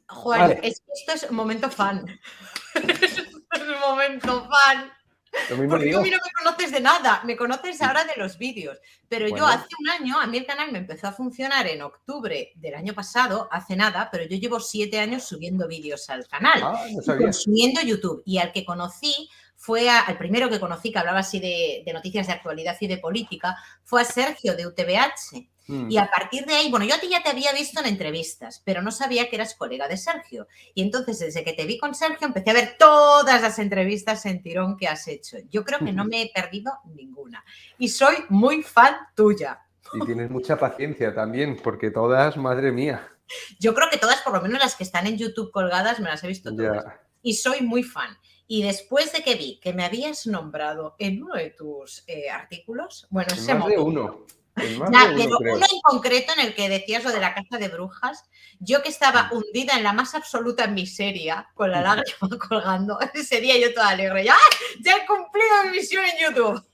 Juan, Vale, esto es un momento fan. Esto es un momento fan. lo mismo Porque tú a mí digo. no me conoces de nada, me conoces ahora de los vídeos. Pero yo hace Bueno, un año, a mí el canal me empezó a funcionar en octubre del año pasado, hace nada, pero yo llevo 7 años subiendo vídeos al canal no y sabía. consumiendo YouTube. Y al que conocí fue al primero que conocí que hablaba así de noticias de actualidad y de política, fue a Sergio de UTVH. Y Mm. a partir de ahí, bueno, yo a ti ya te había visto en entrevistas, pero no sabía que eras colega de Sergio. Y entonces, desde que te vi con Sergio, empecé a ver todas las entrevistas en tirón que has hecho. Yo creo que no me he perdido ninguna. Y soy muy fan tuya. Y tienes mucha paciencia también, porque todas, madre mía. Yo creo que todas, por lo menos las que están en YouTube colgadas, me las he visto todas. Ya. Y soy muy fan. Y después de que vi que me habías nombrado en uno de tus artículos, bueno, En ese más de momento. uno. En más de Ya, uno, pero uno creo. en concreto en el que decías lo de la caza de brujas, yo que estaba hundida en la más absoluta miseria, con la lágrima colgando, ese día yo toda alegre, ya he cumplido mi misión en YouTube.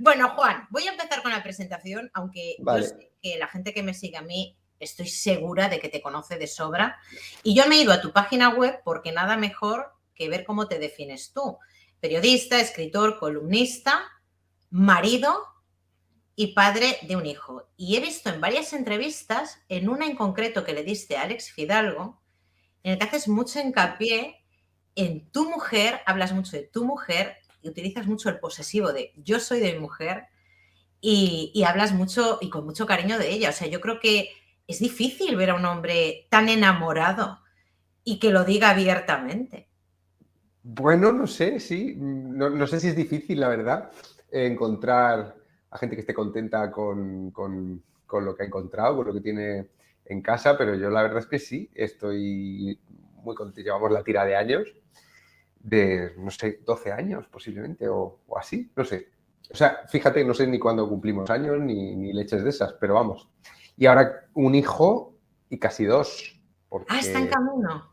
Bueno, Juan, voy a empezar con la presentación, aunque yo Vale. sé que la gente que me sigue a mí estoy segura de que te conoce de sobra. Y yo me he ido a tu página web porque nada mejor que ver cómo te defines tú. Periodista, escritor, columnista, marido y padre de un hijo. Y he visto en varias entrevistas, en una en concreto que le diste a Alex Fidalgo, en el que haces mucho hincapié en tu mujer, hablas mucho de tu mujer y utilizas mucho el posesivo de yo soy de mi mujer y hablas mucho y con mucho cariño de ella. O sea, yo creo que es difícil ver a un hombre tan enamorado y que lo diga abiertamente. Bueno, no sé, sí. No sé si es difícil, la verdad, encontrar a gente que esté contenta con lo que ha encontrado, con lo que tiene en casa, pero yo la verdad es que sí, estoy muy contento. Llevamos la tira de años, de, no sé, 12 años posiblemente, o así, no sé. O sea, fíjate, no sé ni cuándo cumplimos años, ni leches de esas, pero vamos. Y ahora un hijo y casi dos, Está en porque camino.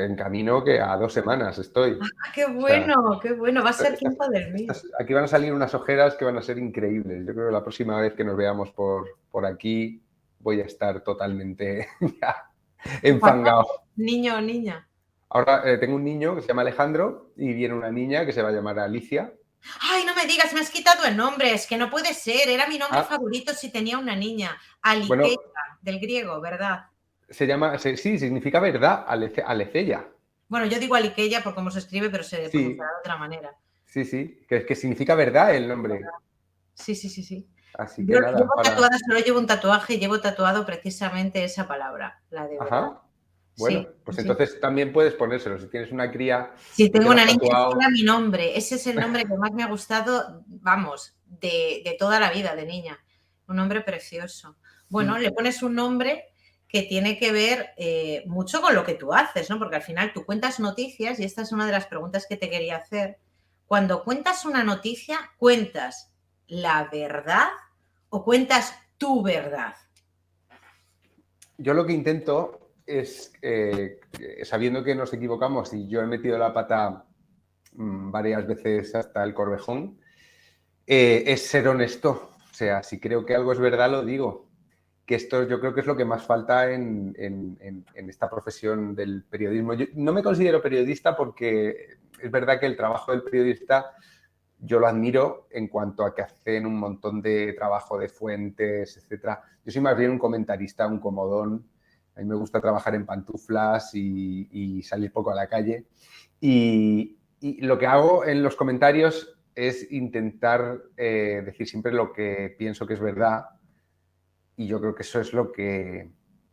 en camino que a 2 semanas estoy. Qué O sea, bueno, qué bueno. Va a ser tiempo del mío. aquí van a salir unas ojeras que van a ser increíbles. Yo creo que la próxima vez que nos veamos por aquí voy a estar totalmente ya ¿Cuántos? enfangado. ¿Niño o niña? Ahora tengo un niño que se llama Alejandro y viene una niña que se va a llamar Alicia. Ay, no me digas, me has quitado el nombre, es que no puede ser, era mi nombre Ah, favorito si tenía una niña. bueno, Aliqueira, del griego, ¿verdad? sí, significa verdad, Alecella. Bueno, yo digo Aliqueya por cómo se escribe, pero se pronunciará Sí, de otra manera. sí, que significa verdad el nombre. Sí, sí, sí, sí. Así Yo que nada, llevo para... tatuada, solo llevo un tatuaje y llevo tatuado precisamente esa palabra, la de verdad. Ajá. Bueno, Sí, pues sí. entonces también puedes ponérselo. Si tienes una cría Si y te tengo lo has una niña, ese era tatuado. mi nombre. Ese es el nombre que más me ha gustado, vamos, de toda la vida de niña. Un nombre precioso. Bueno, le pones un nombre que tiene que ver mucho con lo que tú haces, ¿no? Porque al final tú cuentas noticias y esta es una de las preguntas que te quería hacer. Cuando cuentas una noticia, ¿cuentas la verdad o cuentas tu verdad? Yo lo que intento es, sabiendo que nos equivocamos y yo he metido la pata varias veces hasta el corvejón, es ser honesto. O sea, si creo que algo es verdad, lo digo. Que esto yo creo que es lo que más falta en esta profesión del periodismo. Yo no me considero periodista porque es verdad que el trabajo del periodista yo lo admiro en cuanto a que hacen un montón de trabajo de fuentes, etcétera. Yo soy más bien un comentarista, un comodón. A mí me gusta trabajar en pantuflas y salir poco a la calle. Y lo que hago en los comentarios es intentar decir siempre lo que pienso que es verdad. Y yo creo que eso es lo que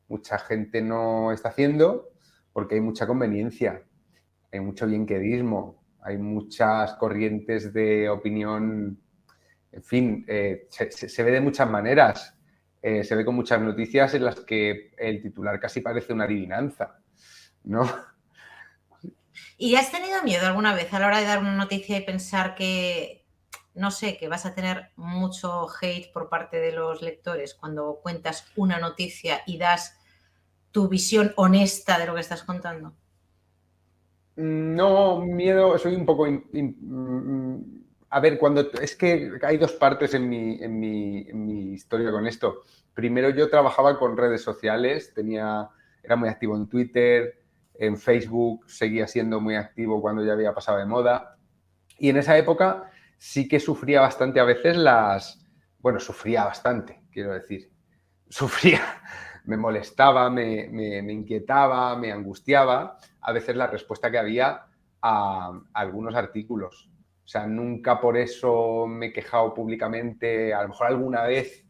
mucha gente no está haciendo porque hay mucha conveniencia, hay mucho bienquedismo, hay muchas corrientes de opinión, en fin, se ve de muchas maneras. Se ve con muchas noticias en las que el titular casi parece una adivinanza, ¿no? ¿Y has tenido miedo alguna vez a la hora de dar una noticia y pensar que, no sé, que vas a tener mucho hate por parte de los lectores cuando cuentas una noticia y das tu visión honesta de lo que estás contando? No, miedo, soy un poco A ver, es que hay dos partes en mi historia con esto. Primero, yo trabajaba con redes sociales, era muy activo en Twitter, en Facebook, seguía siendo muy activo cuando ya había pasado de moda. Y en esa época sí que sufría bastante a veces bueno, sufría bastante, quiero decir. Sufría, me molestaba, me inquietaba, me angustiaba a veces la respuesta que había a algunos artículos. O sea, nunca por eso me he quejado públicamente, a lo mejor alguna vez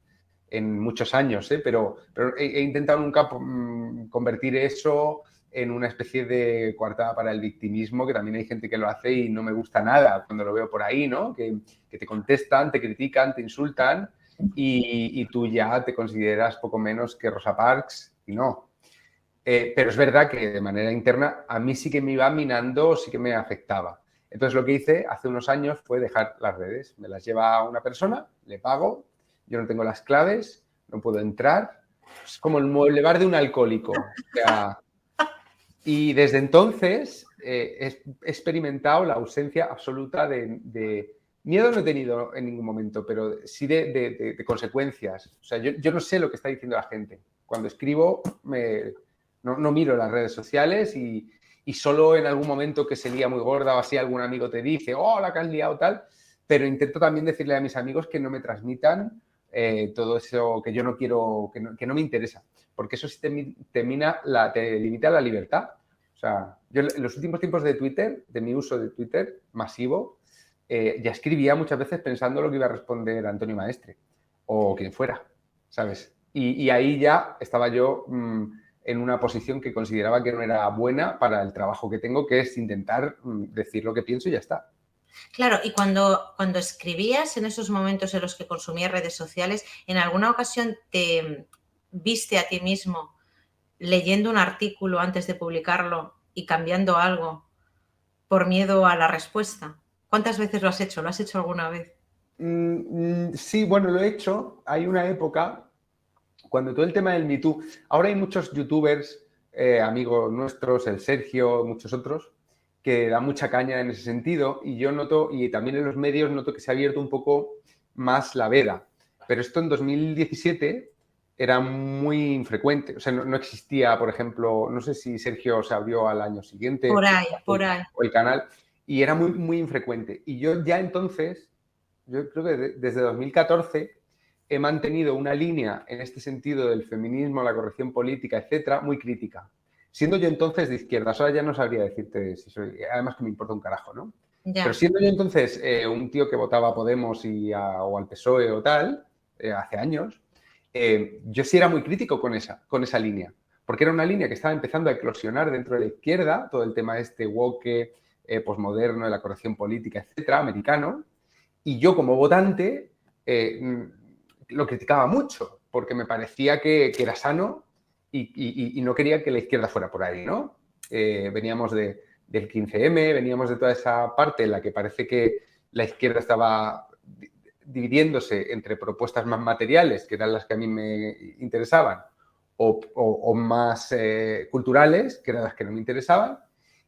en muchos años, ¿eh? Pero he intentado nunca convertir eso en una especie de coartada para el victimismo, que también hay gente que lo hace y no me gusta nada cuando lo veo por ahí, ¿no? Que te contestan, te critican, te insultan y tú ya te consideras poco menos que Rosa Parks y no. Pero es verdad que de manera interna a mí sí que me iba minando, sí que me afectaba. Entonces lo que hice hace unos años fue dejar las redes. Me las lleva una persona, le pago, yo no tengo las claves, no puedo entrar. Es como el mueble bar de un alcohólico. O sea, y desde entonces he experimentado la ausencia absoluta de miedo. No he tenido en ningún momento, pero sí de consecuencias. O sea, yo no sé lo que está diciendo la gente. Cuando escribo no miro las redes sociales y solo en algún momento que se lía muy gorda o así algún amigo te dice, oh, la que has liado tal, pero intento también decirle a mis amigos que no me transmitan todo eso que yo no quiero, que no me interesa, porque eso sí te limita la libertad. O sea, yo en los últimos tiempos de Twitter, de mi uso de Twitter masivo, ya escribía muchas veces pensando lo que iba a responder Antonio Maestre o quien fuera, ¿sabes? Y ahí ya estaba yo en una posición que consideraba que no era buena para el trabajo que tengo, que es intentar decir lo que pienso y ya está. Claro, y cuando escribías en esos momentos en los que consumías redes sociales, ¿en alguna ocasión te viste a ti mismo leyendo un artículo antes de publicarlo y cambiando algo por miedo a la respuesta? ¿Cuántas veces lo has hecho? ¿Lo has hecho alguna vez? Sí, bueno, lo he hecho. Hay una época cuando todo el tema del Me Too, ahora hay muchos youtubers, amigos nuestros, el Sergio, muchos otros, que dan mucha caña en ese sentido y yo noto, y también en los medios noto que se ha abierto un poco más la veda. Pero esto en 2017 era muy infrecuente, o sea, no existía, por ejemplo, no sé si Sergio se abrió al año Por siguiente ahí, por ahí. o el canal, y era muy, muy infrecuente. Y yo ya entonces, yo creo que desde 2014 he mantenido una línea en este sentido del feminismo, la corrección política, etcétera, muy crítica. Siendo yo entonces de izquierdas, ahora ya no sabría decirte si soy, además que me importa un carajo, ¿no? Pero Ya. siendo yo entonces un tío que votaba a Podemos o al PSOE o tal, hace años, yo sí era muy crítico con esa línea, porque era una línea que estaba empezando a eclosionar dentro de la izquierda, todo el tema este woke, posmoderno, de la corrección política, etcétera, americano, y yo como votante lo criticaba mucho, porque me parecía que era sano y no quería que la izquierda fuera por ahí, ¿no? Veníamos del 15M, veníamos de toda esa parte en la que parece que la izquierda estaba dividiéndose entre propuestas más materiales, que eran las que a mí me interesaban, o más culturales, que eran las que no me interesaban,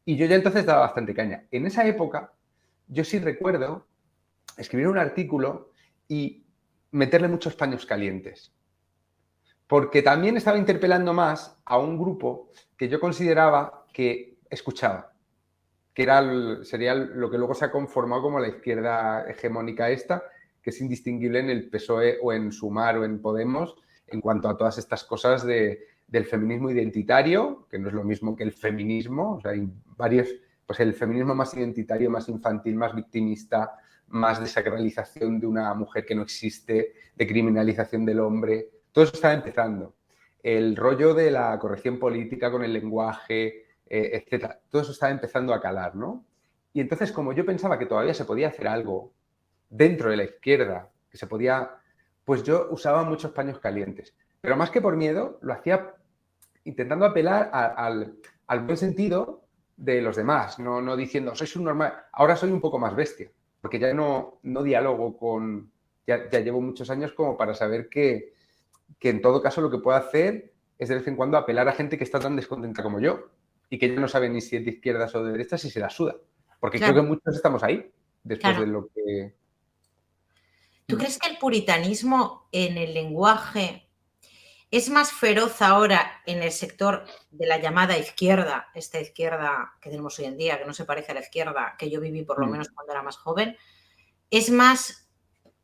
y yo ya entonces daba bastante caña. En esa época, yo sí recuerdo escribir un artículo y meterle muchos paños calientes. Porque también estaba interpelando más a un grupo que yo consideraba que escuchaba, que sería lo que luego se ha conformado como la izquierda hegemónica esta, que es indistinguible en el PSOE o en Sumar o en Podemos en cuanto a todas estas cosas del feminismo identitario, que no es lo mismo que el feminismo, o sea, hay varios, pues el feminismo más identitario, más infantil, más victimista, más desacralización de una mujer que no existe, de criminalización del hombre, todo eso está empezando. El rollo de la corrección política con el lenguaje, etcétera, todo eso está empezando a calar, ¿no? Y entonces, como yo pensaba que todavía se podía hacer algo dentro de la izquierda, que se podía, pues yo usaba muchos paños calientes. Pero más que por miedo, lo hacía intentando apelar al buen sentido de los demás, no diciendo, sois un normal. Ahora soy un poco más bestia, porque ya no dialogo con... Ya llevo muchos años como para saber que en todo caso lo que puedo hacer es de vez en cuando apelar a gente que está tan descontenta como yo y que ya no sabe ni si es de izquierdas o de derechas y se la suda. Porque creo Claro, que muchos estamos ahí, después claro. de lo que... ¿Tú crees que el puritanismo en el lenguaje es más feroz ahora en el sector de la llamada izquierda, esta izquierda que tenemos hoy en día, que no se parece a la izquierda que yo viví por lo menos cuando era más joven? ¿Es más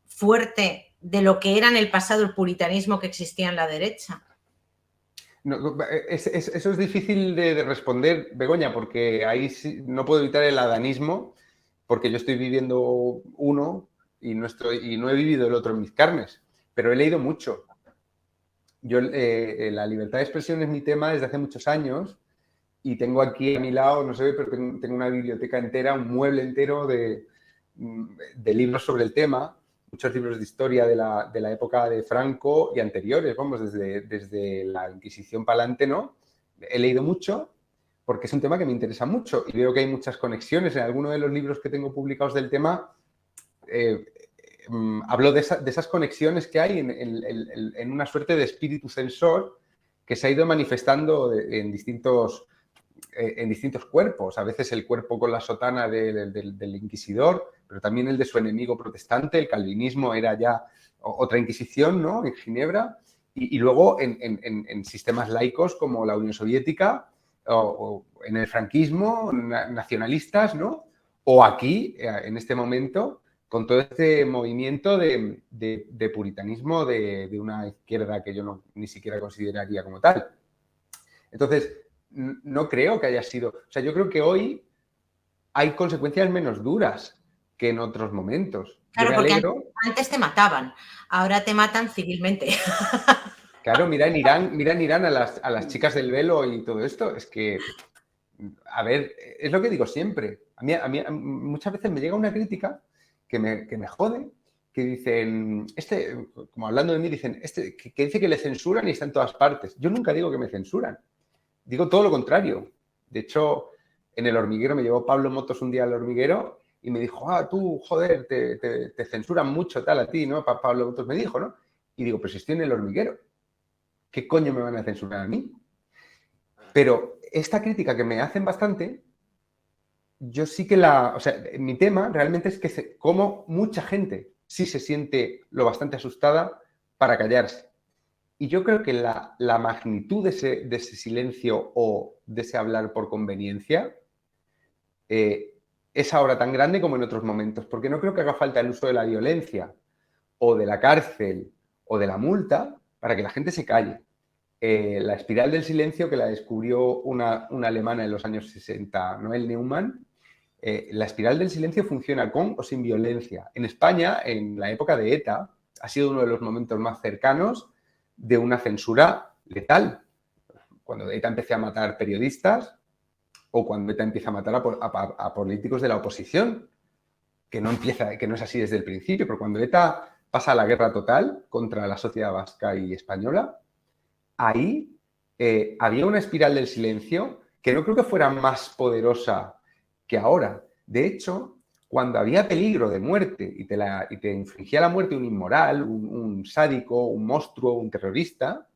fuerte de lo que era en el pasado el puritanismo que existía en la derecha? No, eso es difícil de responder, Begoña, porque ahí sí, no puedo evitar el adanismo, porque yo estoy viviendo uno y no he vivido el otro en mis carnes, pero he leído mucho. Yo, la libertad de expresión es mi tema desde hace muchos años y tengo aquí a mi lado, no se ve, pero tengo una biblioteca entera, un mueble entero de libros sobre el tema, muchos libros de historia de la época de Franco y anteriores, vamos, desde la Inquisición para adelante, ¿no? He leído mucho porque es un tema que me interesa mucho y veo que hay muchas conexiones. En alguno de los libros que tengo publicados del tema hablo de esas conexiones que hay en una suerte de espíritu censor que se ha ido manifestando en distintos cuerpos. A veces el cuerpo con la sotana del inquisidor, pero también el de su enemigo protestante. El calvinismo era ya otra inquisición, ¿no? En Ginebra. Y luego en sistemas laicos como la Unión Soviética o en el franquismo, nacionalistas, ¿no? O aquí, en este momento, con todo este movimiento de puritanismo de una izquierda que yo ni siquiera consideraría como tal. Entonces, no creo que haya sido... O sea, yo creo que hoy hay consecuencias menos duras que en otros momentos. Claro, yo me porque alegro. antes te mataban, ahora te matan civilmente. Claro, mira en Irán a las chicas del velo y todo esto. Es que, a ver, es lo que digo siempre. A mí muchas veces me llega una crítica que me jode, que dicen, como hablando de mí, dicen, que dice que le censuran y está en todas partes. Yo nunca digo que me censuran. Digo todo lo contrario. De hecho, en El Hormiguero me llevó Pablo Motos un día al Hormiguero y me dijo, tú, joder, te censuran mucho tal a ti, ¿no? Pablo Motos me dijo, ¿no? Y digo, pues si estoy en El Hormiguero, ¿qué coño me van a censurar a mí? Pero esta crítica que me hacen bastante, yo sí que o sea, mi tema realmente es que como mucha gente sí se siente lo bastante asustada para callarse. Y yo creo que la magnitud de ese silencio o de ese hablar por conveniencia es ahora tan grande como en otros momentos, porque no creo que haga falta el uso de la violencia o de la cárcel o de la multa para que la gente se calle. La espiral del silencio, que la descubrió una alemana en los años 60, Noel Neumann, la espiral del silencio funciona con o sin violencia. En España, en la época de ETA, ha sido uno de los momentos más cercanos de una censura letal. Cuando ETA empieza a matar periodistas o cuando ETA empieza a matar a políticos de la oposición, que no es así desde el principio, pero cuando ETA pasa a la guerra total contra la sociedad vasca y española, ahí había una espiral del silencio que no creo que fuera más poderosa que ahora. De hecho, cuando había peligro de muerte y te infligía la muerte un inmoral, un sádico, un monstruo, un terrorista,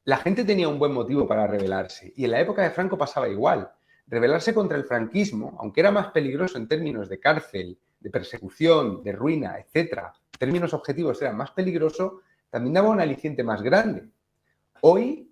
la gente tenía un buen motivo para rebelarse. Y en la época de Franco pasaba igual. Rebelarse contra el franquismo, aunque era más peligroso en términos de cárcel, de persecución, de ruina, etcétera, en términos objetivos era más peligroso, también daba un aliciente más grande. Hoy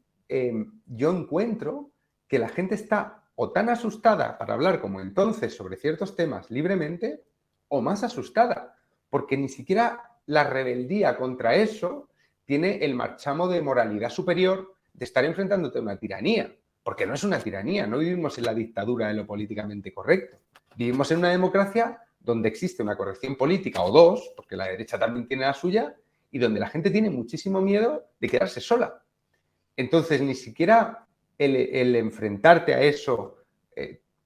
yo encuentro que la gente está o tan asustada para hablar como entonces sobre ciertos temas libremente, o más asustada, porque ni siquiera la rebeldía contra eso tiene el marchamo de moralidad superior de estar enfrentándote a una tiranía, porque no es una tiranía, no vivimos en la dictadura de lo políticamente correcto. Vivimos en una democracia donde existe una corrección política o dos, porque la derecha también tiene la suya, y donde la gente tiene muchísimo miedo de quedarse sola. Entonces, ni siquiera el enfrentarte a eso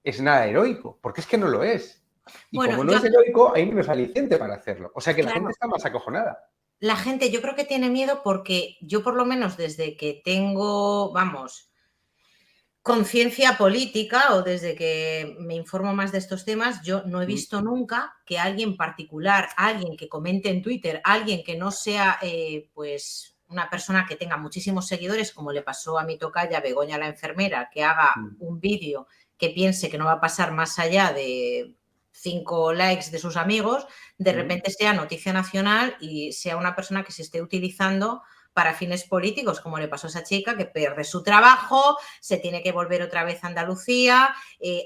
es nada heroico, porque es que no lo es. Y Bueno, como no es heroico, hay menos aliciente para hacerlo. O sea que la gente está más acojonada. La gente yo creo que tiene miedo porque yo por lo menos desde que tengo, conciencia política o desde que me informo más de estos temas, yo no he visto nunca que alguien particular, alguien que comente en Twitter, alguien que no sea pues una persona que tenga muchísimos seguidores, como le pasó a mi tocaya Begoña la enfermera, que haga un vídeo que piense que no va a pasar más allá de 5 likes de sus amigos, de repente sea noticia nacional y sea una persona que se esté utilizando para fines políticos, como le pasó a esa chica que pierde su trabajo, se tiene que volver otra vez a Andalucía,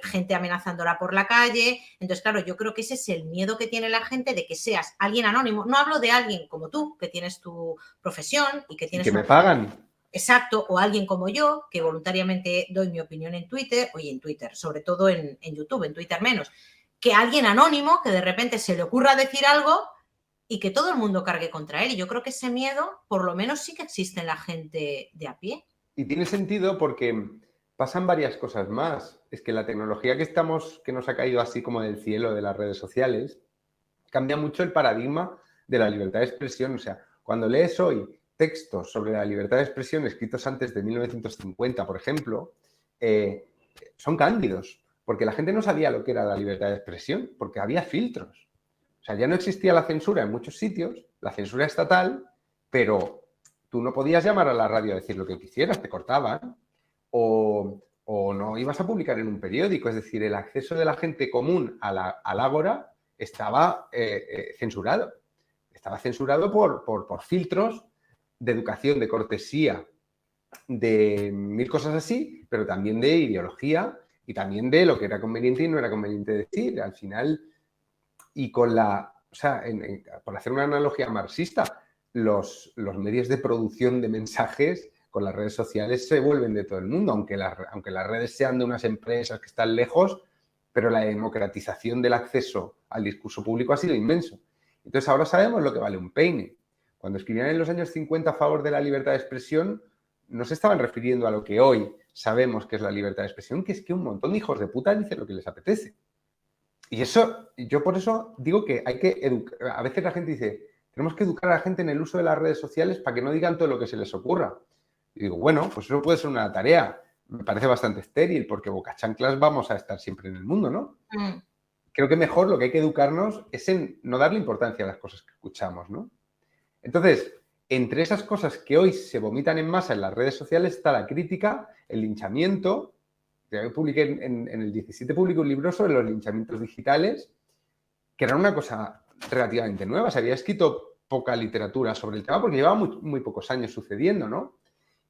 gente amenazándola por la calle. Entonces, claro, yo creo que ese es el miedo que tiene la gente de que seas alguien anónimo. No hablo de alguien como tú, que tienes tu profesión y que tienes que me pagan. Exacto, o alguien como yo, que voluntariamente doy mi opinión en Twitter, oye, en Twitter, sobre todo en YouTube, en Twitter menos, que alguien anónimo que de repente se le ocurra decir algo y que todo el mundo cargue contra él. Y yo creo que ese miedo, por lo menos, sí que existe en la gente de a pie. Y tiene sentido porque pasan varias cosas más. Es que la tecnología que nos ha caído así como del cielo de las redes sociales, cambia mucho el paradigma de la libertad de expresión. O sea, cuando lees hoy textos sobre la libertad de expresión escritos antes de 1950, por ejemplo, son cándidos, porque la gente no sabía lo que era la libertad de expresión, porque había filtros. O sea, ya no existía la censura en muchos sitios, la censura estatal, pero tú no podías llamar a la radio a decir lo que quisieras, te cortaban, o no ibas a publicar en un periódico. Es decir, el acceso de la gente común al ágora estaba censurado. Estaba censurado por filtros de educación, de cortesía, de mil cosas así, pero también de ideología y también de lo que era conveniente y no era conveniente decir. Al final, y con la, o sea, por hacer una analogía marxista, los medios de producción de mensajes con las redes sociales se vuelven de todo el mundo, aunque las redes sean de unas empresas que están lejos, pero la democratización del acceso al discurso público ha sido inmenso. Entonces ahora sabemos lo que vale un peine. Cuando escribían en los años 50 a favor de la libertad de expresión, no se estaban refiriendo a lo que hoy sabemos que es la libertad de expresión, que es que un montón de hijos de puta dicen lo que les apetece. Y eso, yo por eso digo que hay que educar. A veces la gente dice, tenemos que educar a la gente en el uso de las redes sociales para que no digan todo lo que se les ocurra. Y digo, bueno, pues eso puede ser una tarea. Me parece bastante estéril porque bocachanclas vamos a estar siempre en el mundo, ¿no? Creo que mejor lo que hay que educarnos es en no darle importancia a las cosas que escuchamos, ¿no? Entonces, entre esas cosas que hoy se vomitan en masa en las redes sociales está la crítica, el linchamiento. Yo publiqué en el 17, publiqué un libro sobre los linchamientos digitales, que era una cosa relativamente nueva. Se había escrito poca literatura sobre el tema porque llevaba muy pocos años sucediendo, ¿no?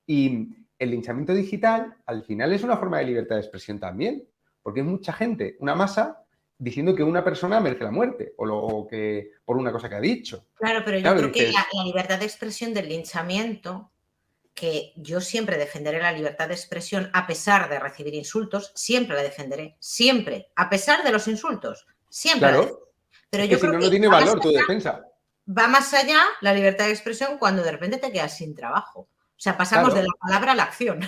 Y el linchamiento digital, al final, es una forma de libertad de expresión también, porque hay mucha gente, una masa, diciendo que una persona merece la muerte o que por una cosa que ha dicho. Claro, pero yo creo que la libertad de expresión del linchamiento, que yo siempre defenderé la libertad de expresión a pesar de recibir insultos, siempre la defenderé, siempre, a pesar de los insultos, siempre. Claro, pero es yo que si creo no, que no tiene valor tu defensa. Va más allá la libertad de expresión cuando de repente te quedas sin trabajo. O sea, pasamos de la palabra a la acción.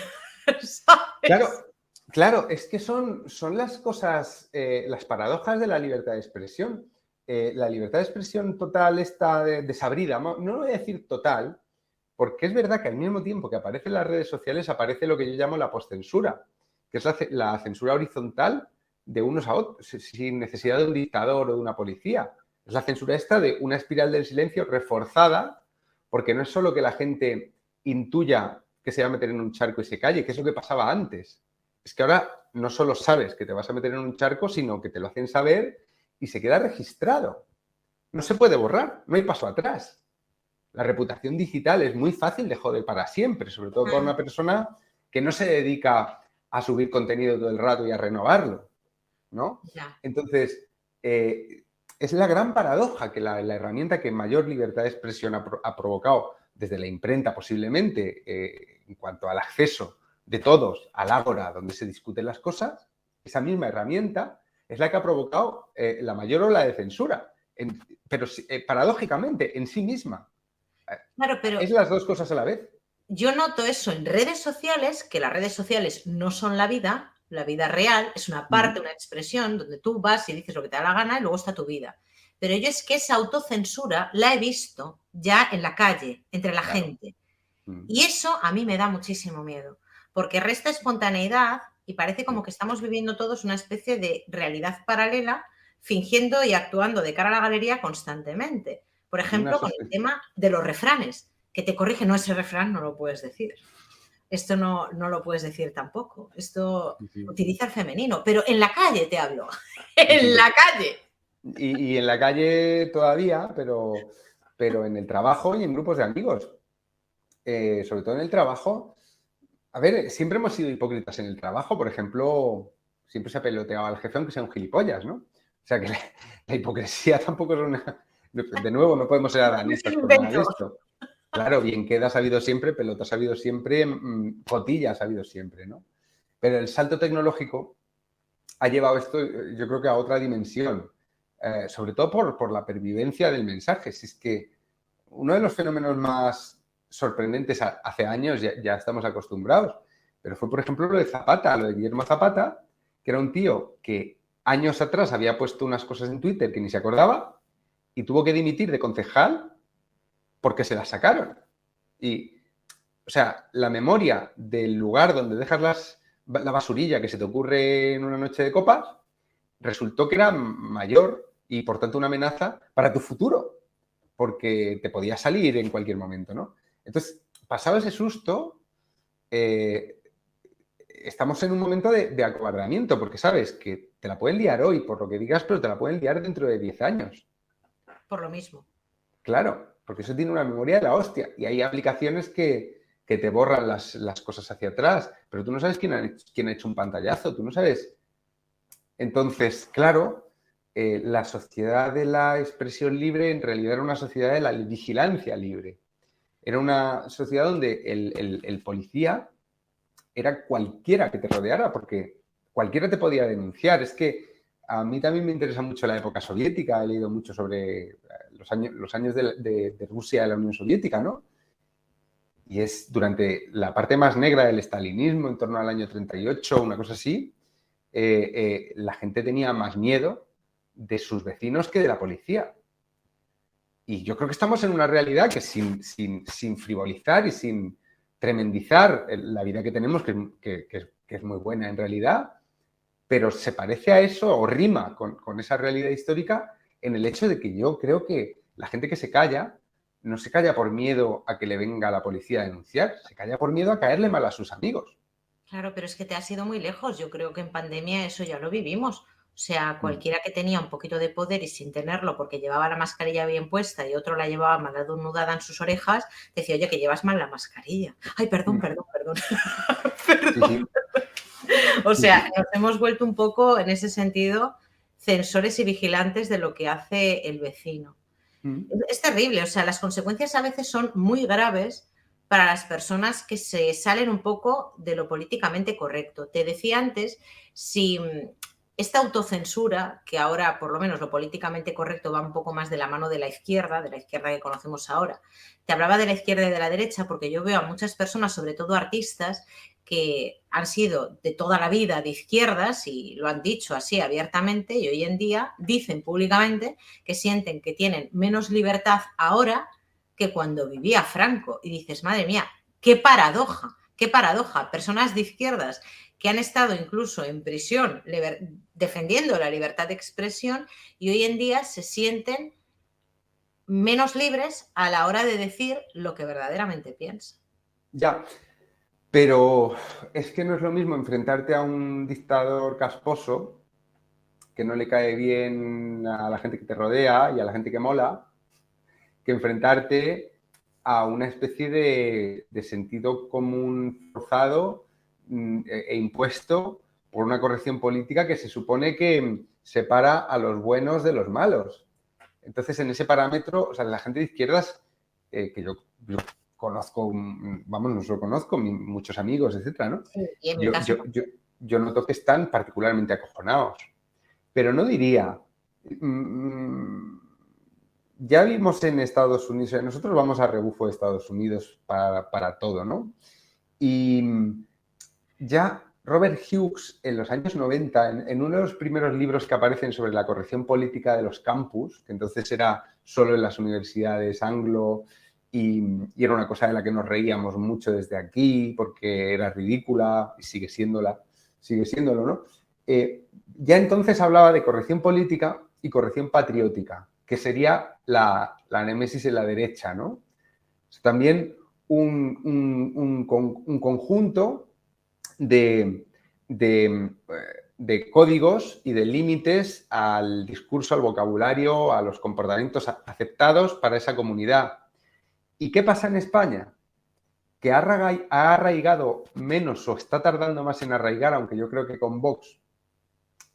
¿Sabes? Claro, es que son las cosas, las paradojas de la libertad de expresión. La libertad de expresión total está desabrida. No lo voy a decir total, porque es verdad que al mismo tiempo que aparecen las redes sociales aparece lo que yo llamo la postcensura, que es la censura horizontal de unos a otros, sin necesidad de un dictador o de una policía. Es la censura esta de una espiral del silencio reforzada, porque no es solo que la gente intuya que se va a meter en un charco y se calle, que es lo que pasaba antes. Es que ahora no solo sabes que te vas a meter en un charco, sino que te lo hacen saber y se queda registrado. No se puede borrar, no hay paso atrás. La reputación digital es muy fácil de joder para siempre, sobre todo para una persona que no se dedica a subir contenido todo el rato y a renovarlo, ¿no? Ya. Entonces, es la gran paradoja que la herramienta que mayor libertad de expresión ha provocado desde la imprenta posiblemente en cuanto al acceso de todos al ágora donde se discuten las cosas, esa misma herramienta es la que ha provocado la mayor ola de censura, pero paradójicamente en sí misma. Claro, pero es las dos cosas a la vez. Yo noto eso en redes sociales, que las redes sociales no son la vida real es una parte, una expresión donde tú vas y dices lo que te da la gana y luego está tu vida. Pero yo es que esa autocensura la he visto ya en la calle, entre la gente. Y eso a mí me da muchísimo miedo, porque resta espontaneidad y parece como que estamos viviendo todos una especie de realidad paralela, fingiendo y actuando de cara a la galería constantemente. Por ejemplo, con el tema de los refranes, que te corrige, no, ese refrán no lo puedes decir. esto no lo puedes decir tampoco. Esto Sí, sí. utiliza el femenino, pero en la calle te hablo. Sí, sí. En la calle. Y en la calle todavía, pero en el trabajo y en grupos de amigos. Sobre todo en el trabajo. A ver, siempre hemos sido hipócritas en el trabajo. Por ejemplo, siempre se ha peloteado al jefe aunque sea un gilipollas, ¿no? O sea que la hipocresía tampoco es una... De nuevo, no podemos ser No es adanistas por nada de invento. esto. Claro, bien queda ha habido siempre, pelotas ha habido siempre, cotillas ha habido siempre, ¿no? Pero el salto tecnológico ha llevado esto, yo creo que a otra dimensión, sobre todo por la pervivencia del mensaje. Si es que uno de los fenómenos más sorprendentes hace años, ya estamos acostumbrados, pero fue, por ejemplo, lo de Zapata, lo de Guillermo Zapata, que era un tío que años atrás había puesto unas cosas en Twitter que ni se acordaba y tuvo que dimitir de concejal porque se las sacaron. Y, o sea, la memoria del lugar donde dejas la basurilla que se te ocurre en una noche de copas resultó que era mayor y, por tanto, una amenaza para tu futuro, porque te podía salir en cualquier momento, ¿no? Entonces, pasado ese susto, estamos en un momento de acobardamiento, porque sabes que te la pueden liar hoy por lo que digas, pero te la pueden liar dentro de 10 años. Por lo mismo. Claro, porque eso tiene una memoria de la hostia. Y hay aplicaciones que te borran las cosas hacia atrás, pero tú no sabes quién ha hecho un pantallazo, tú no sabes. Entonces, claro, la sociedad de la expresión libre en realidad era una sociedad de la vigilancia libre. Era una sociedad donde el policía era cualquiera que te rodeara, porque cualquiera te podía denunciar. Es que a mí también me interesa mucho la época soviética, he leído mucho sobre los años de Rusia y la Unión Soviética, ¿no? Y es durante la parte más negra del estalinismo, en torno al año 38, una cosa así, la gente tenía más miedo de sus vecinos que de la policía. Y yo creo que estamos en una realidad que sin frivolizar y sin tremendizar la vida que tenemos, que es muy buena en realidad, pero se parece a eso o rima con esa realidad histórica en el hecho de que yo creo que la gente que se calla no se calla por miedo a que le venga la policía a denunciar, se calla por miedo a caerle mal a sus amigos. Claro, pero es que te has ido muy lejos. Yo creo que en pandemia eso ya lo vivimos. O sea, cualquiera que tenía un poquito de poder y sin tenerlo porque llevaba la mascarilla bien puesta y otro la llevaba mal anudada en sus orejas, decía, oye, que llevas mal la mascarilla. Ay, perdón, perdón, perdón. Sí, sí. O Sí, sea, sí. nos hemos vuelto un poco, en ese sentido, censores y vigilantes de lo que hace el vecino. Es terrible, o sea, las consecuencias a veces son muy graves para las personas que se salen un poco de lo políticamente correcto. Te decía antes, si esta autocensura, que ahora por lo menos lo políticamente correcto va un poco más de la mano de la izquierda que conocemos ahora, te hablaba de la izquierda y de la derecha porque yo veo a muchas personas, sobre todo artistas, que han sido de toda la vida de izquierdas y lo han dicho así abiertamente y hoy en día dicen públicamente que sienten que tienen menos libertad ahora que cuando vivía Franco. Y dices, madre mía, qué paradoja, qué paradoja. Personas de izquierdas que han estado incluso en prisión defendiendo la libertad de expresión y hoy en día se sienten menos libres a la hora de decir lo que verdaderamente piensan. Ya, pero es que no es lo mismo enfrentarte a un dictador casposo que no le cae bien a la gente que te rodea y a la gente que mola, que enfrentarte a una especie de sentido común forzado e impuesto por una corrección política que se supone que separa a los buenos de los malos. Entonces, en ese parámetro, o sea, la gente de izquierdas, que yo conozco, vamos, no solo conozco, muchos amigos, etcétera, ¿no? Sí, y en mi Yo, caso, yo, yo, yo noto que están particularmente acojonados. Pero no diría, ya vimos en Estados Unidos, nosotros vamos a rebufo de Estados Unidos para todo, ¿no? Y ya Robert Hughes, en los años 90, en uno de los primeros libros que aparecen sobre la corrección política de los campus, que entonces era solo en las universidades anglo y era una cosa de la que nos reíamos mucho desde aquí porque era ridícula y sigue siéndolo, ¿no? Ya entonces hablaba de corrección política y corrección patriótica, que sería la némesis en la derecha, ¿no? O sea, también un conjunto de, de, de códigos y de límites al discurso, al vocabulario, a los comportamientos aceptados para esa comunidad. ¿Y qué pasa en España? Que ha arraigado menos o está tardando más en arraigar, aunque yo creo que con Vox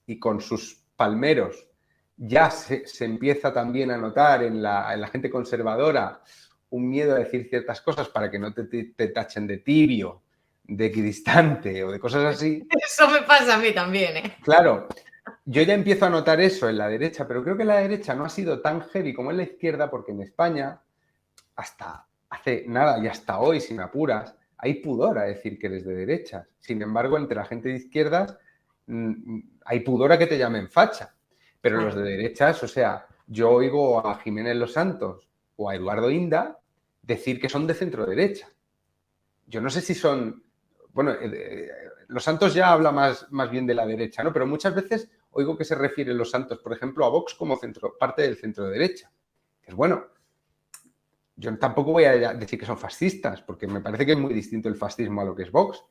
y con sus palmeros ya se empieza también a notar en la gente conservadora un miedo a decir ciertas cosas para que no te tachen de tibio, de equidistante o de cosas así. Eso me pasa a mí también, ¿eh? Claro, yo ya empiezo a notar eso en la derecha, pero creo que la derecha no ha sido tan heavy como en la izquierda, porque en España, hasta hace nada y hasta hoy, si me apuras, hay pudor a decir que eres de derechas. Sin embargo, entre la gente de izquierdas hay pudor a que te llamen facha. Pero los de derechas, o sea, yo oigo a Jiménez Los Santos o a Eduardo Inda decir que son de centro derecha. Yo no sé si son... Bueno, Los Santos ya habla más bien de la derecha, ¿no? Pero muchas veces oigo que se refieren Los Santos, por ejemplo, a Vox como parte del centro derecha. Es bueno, yo tampoco voy a decir que son fascistas, porque me parece que es muy distinto el fascismo a lo que es Vox.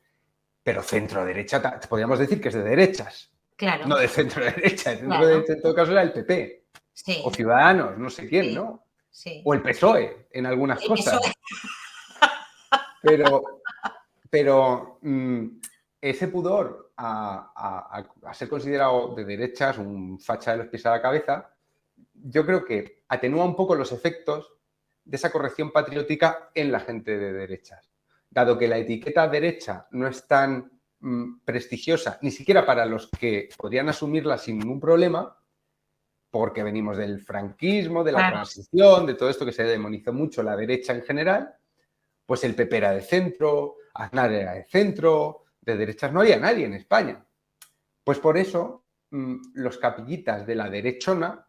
Pero centro derecha, podríamos decir que es de derechas. Claro. No de centro derecha. El centro derecha en todo caso era el PP. Sí. O Ciudadanos, no sé quién, Sí. ¿no? Sí. O el PSOE en algunas cosas. Pero ese pudor a ser considerado de derechas, un facha de los pies a la cabeza, yo creo que atenúa un poco los efectos de esa corrección patriótica en la gente de derechas. Dado que la etiqueta derecha no es tan prestigiosa, ni siquiera para los que podrían asumirla sin ningún problema, porque venimos del franquismo, de la transición, de todo esto que se demonizó mucho la derecha en general, pues el PP era de centro, Aznar era de centro, de derechas no había nadie en España. Pues por eso los capillitas de la derechona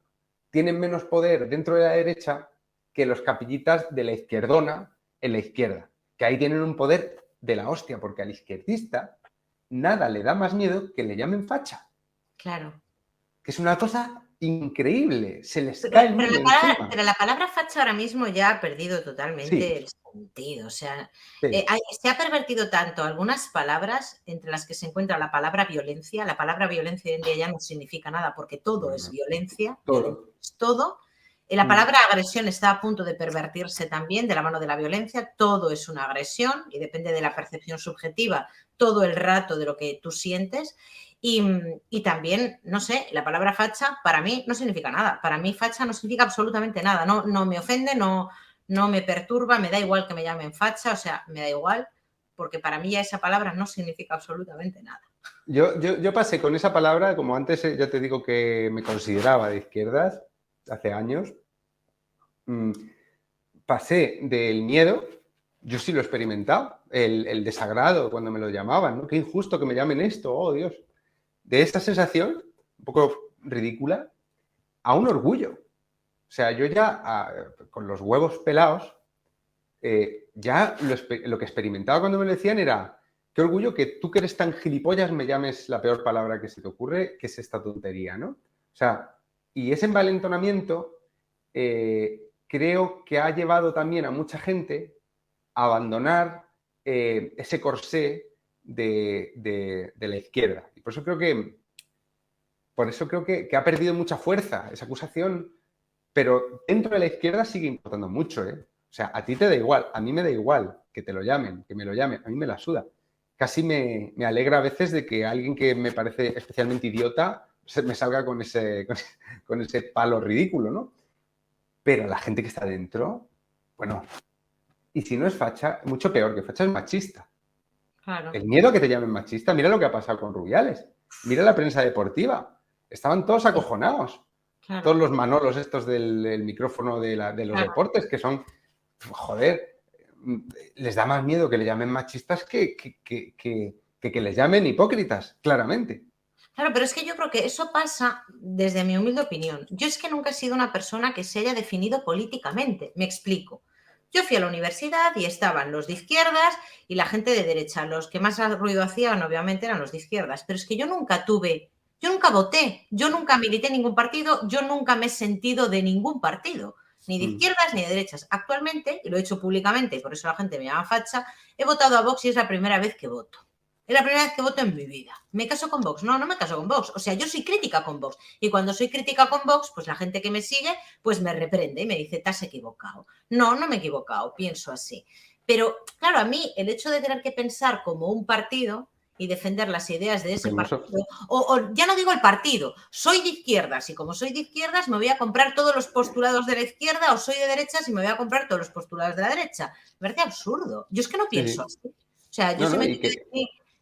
tienen menos poder dentro de la derecha que los capillitas de la izquierdona en la izquierda, que ahí tienen un poder de la hostia, porque al izquierdista nada le da más miedo que le llamen facha. Claro. Que es una cosa increíble, se les cae el mundo encima. Pero la palabra facha ahora mismo ya ha perdido totalmente el sentido. O sea, se ha pervertido tanto algunas palabras, entre las que se encuentra la palabra violencia. La palabra violencia hoy en día ya no significa nada porque todo es violencia. Todo. Es todo. La palabra agresión está a punto de pervertirse también de la mano de la violencia. Todo es una agresión y depende de la percepción subjetiva todo el rato de lo que tú sientes. Y también, no sé, la palabra facha para mí no significa nada. Para mí facha no significa absolutamente nada. No me ofende, no me perturba, me da igual que me llamen facha, o sea, me da igual, porque para mí ya esa palabra no significa absolutamente nada. Yo pasé con esa palabra, como antes ya te digo que me consideraba de izquierdas, hace años, pasé del miedo, yo sí lo he experimentado, el desagrado cuando me lo llamaban, ¿no? Qué injusto que me llamen esto, oh Dios. De esta sensación, un poco ridícula, a un orgullo. O sea, yo ya, con los huevos pelados, ya lo que experimentaba cuando me lo decían era, qué orgullo que tú que eres tan gilipollas me llames la peor palabra que se te ocurre, que es esta tontería, ¿no? O sea, y ese envalentonamiento creo que ha llevado también a mucha gente a abandonar ese corsé de la izquierda. Y por eso creo que ha perdido mucha fuerza esa acusación, pero dentro de la izquierda sigue importando mucho, ¿eh? O sea, a ti te da igual, a mí me da igual que te lo llamen, que me lo llamen, a mí me la suda. Casi me alegra a veces de que alguien que me parece especialmente idiota me salga con ese palo ridículo, ¿no? Pero la gente que está dentro, bueno, y si no es facha, mucho peor, que facha es machista. Claro. El miedo a que te llamen machista, mira lo que ha pasado con Rubiales, mira la prensa deportiva, estaban todos acojonados. Claro. Todos los Manolos estos del micrófono de los deportes, que son, joder, les da más miedo que le llamen machistas que les llamen hipócritas, claramente. Claro, pero es que yo creo que eso pasa desde mi humilde opinión. Yo es que nunca he sido una persona que se haya definido políticamente, me explico. Yo fui a la universidad y estaban los de izquierdas y la gente de derecha. Los que más ruido hacían, obviamente, eran los de izquierdas. Pero es que yo nunca voté, yo nunca milité en ningún partido, yo nunca me he sentido de ningún partido. ni de izquierdas ni de derechas. Actualmente, y lo he hecho públicamente, y por eso la gente me llama facha, he votado a Vox y es la primera vez que voto. Es la primera vez que voto en mi vida. ¿Me caso con Vox? No, no me caso con Vox. O sea, yo soy crítica con Vox. Y cuando soy crítica con Vox, pues la gente que me sigue, pues me reprende y me dice, te has equivocado. No, no me he equivocado, pienso así. Pero, claro, a mí el hecho de tener que pensar como un partido y defender las ideas de ese partido, o ya no digo el partido, soy de izquierdas y como soy de izquierdas me voy a comprar todos los postulados de la izquierda, o soy de derechas y me voy a comprar todos los postulados de la derecha. Me parece absurdo. Yo es que no pienso así. O sea, yo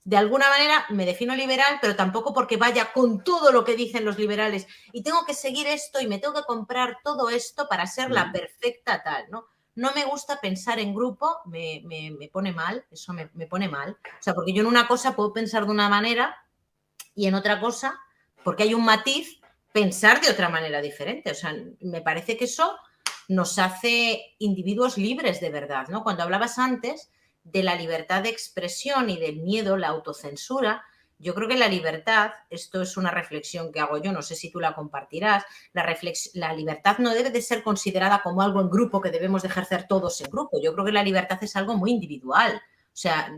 de alguna manera me defino liberal, pero tampoco porque vaya con todo lo que dicen los liberales y tengo que seguir esto y me tengo que comprar todo esto para ser la perfecta tal, ¿no? No me gusta pensar en grupo, me pone mal, eso me pone mal. O sea, porque yo en una cosa puedo pensar de una manera y en otra cosa, porque hay un matiz, pensar de otra manera diferente. O sea, me parece que eso nos hace individuos libres de verdad, ¿no? Cuando hablabas antes de la libertad de expresión y del miedo, la autocensura, yo creo que la libertad, esto es una reflexión que hago yo, no sé si tú la compartirás, la libertad no debe de ser considerada como algo en grupo que debemos de ejercer todos en grupo. Yo creo que la libertad es algo muy individual. O sea,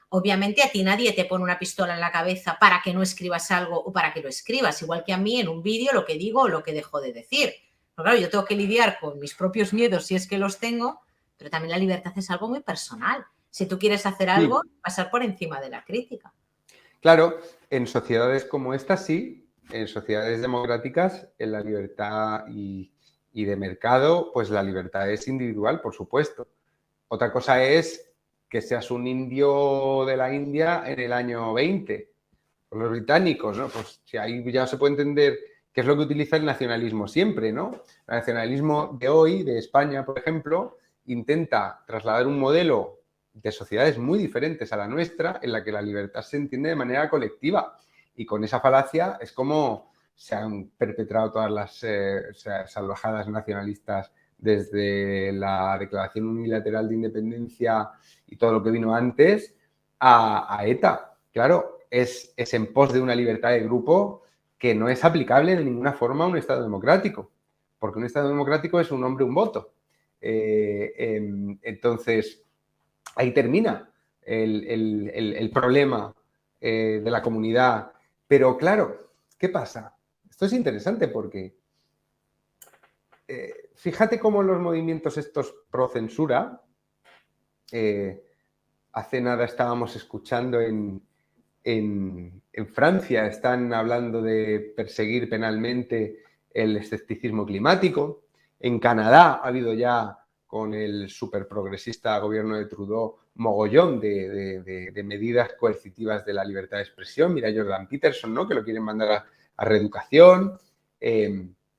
obviamente a ti nadie te pone una pistola en la cabeza para que no escribas algo o para que lo escribas, igual que a mí en un vídeo lo que digo o lo que dejo de decir. Pero claro, yo tengo que lidiar con mis propios miedos si es que los tengo, pero también la libertad es algo muy personal. Si tú quieres hacer algo, pasar por encima de la crítica. Claro, en sociedades como esta sí, en sociedades democráticas, en la libertad y de mercado, pues la libertad es individual, por supuesto. Otra cosa es que seas un indio de la India en el año 20, con los británicos, ¿no? Pues si ahí ya se puede entender qué es lo que utiliza el nacionalismo siempre, ¿no? El nacionalismo de hoy, de España, por ejemplo, intenta trasladar un modelo de sociedades muy diferentes a la nuestra, en la que la libertad se entiende de manera colectiva. Y con esa falacia es como se han perpetrado todas las salvajadas nacionalistas desde la Declaración Unilateral de Independencia y todo lo que vino antes a ETA. Claro, es en pos de una libertad de grupo que no es aplicable de ninguna forma a un Estado democrático, porque un Estado democrático es un hombre, un voto. Entonces, ahí termina el problema de la comunidad. Pero claro, ¿qué pasa? Esto es interesante porque fíjate cómo los movimientos estos pro censura, hace nada estábamos escuchando en Francia, están hablando de perseguir penalmente el escepticismo climático. En Canadá ha habido ya, con el superprogresista gobierno de Trudeau, mogollón de medidas coercitivas de la libertad de expresión. Mira Jordan Peterson, ¿no?, que lo quieren mandar a reeducación.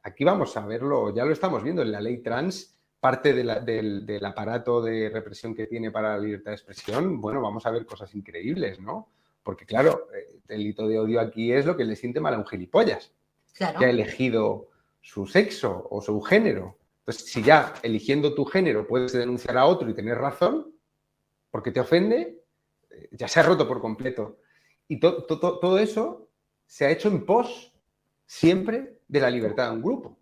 Aquí vamos a verlo, ya lo estamos viendo en la ley trans, parte del aparato de represión que tiene para la libertad de expresión. Bueno, vamos a ver cosas increíbles, ¿no? Porque, claro, el delito de odio aquí es lo que le siente mal a un gilipollas, claro, que ha elegido su sexo o su género. Entonces, si ya eligiendo tu género puedes denunciar a otro y tener razón, porque te ofende, ya se ha roto por completo. Y todo eso se ha hecho en pos siempre de la libertad de un grupo.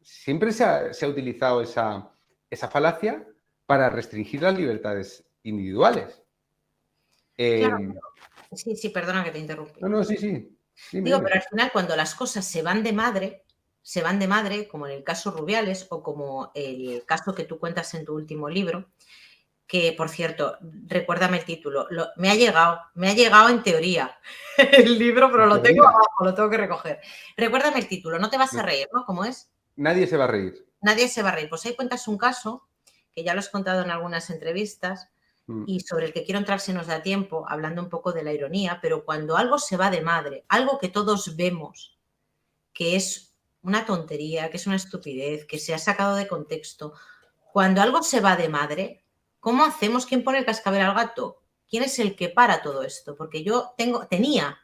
Siempre se ha utilizado esa falacia para restringir las libertades individuales. Claro. Sí, perdona que te interrumpa. No, sí. Digo, pero al final cuando las cosas se van de madre, como en el caso Rubiales o como el caso que tú cuentas en tu último libro, que, por cierto, recuérdame el título, me ha llegado en teoría el libro, pero lo tengo abajo, lo tengo que recoger. Recuérdame el título, no te vas a reír, ¿no? ¿Cómo es? Nadie se va a reír. Nadie se va a reír. Pues ahí cuentas un caso, que ya lo has contado en algunas entrevistas, y sobre el que quiero entrar si nos da tiempo, hablando un poco de la ironía, pero cuando algo se va de madre, algo que todos vemos, que es una tontería, que es una estupidez, que se ha sacado de contexto, cuando algo se va de madre, ¿cómo hacemos? ¿Quién pone el cascabel al gato? ¿Quién es el que para todo esto? Porque yo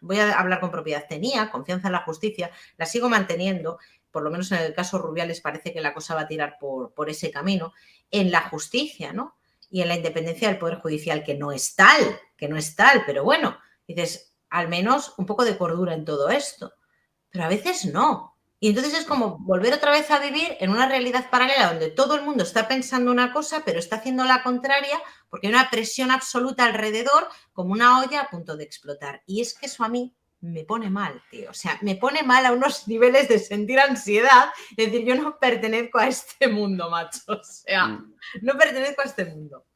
voy a hablar con propiedad, tenía confianza en la justicia, la sigo manteniendo, por lo menos en el caso Rubiales parece que la cosa va a tirar por ese camino, en la justicia, ¿no? Y en la independencia del Poder Judicial, que no es tal, pero bueno, dices, al menos un poco de cordura en todo esto. Pero a veces no. Y entonces es como volver otra vez a vivir en una realidad paralela donde todo el mundo está pensando una cosa, pero está haciendo la contraria porque hay una presión absoluta alrededor como una olla a punto de explotar. Y es que eso a mí me pone mal, tío. O sea, me pone mal a unos niveles de sentir ansiedad. Es decir, yo no pertenezco a este mundo, macho. O sea, no pertenezco a este mundo.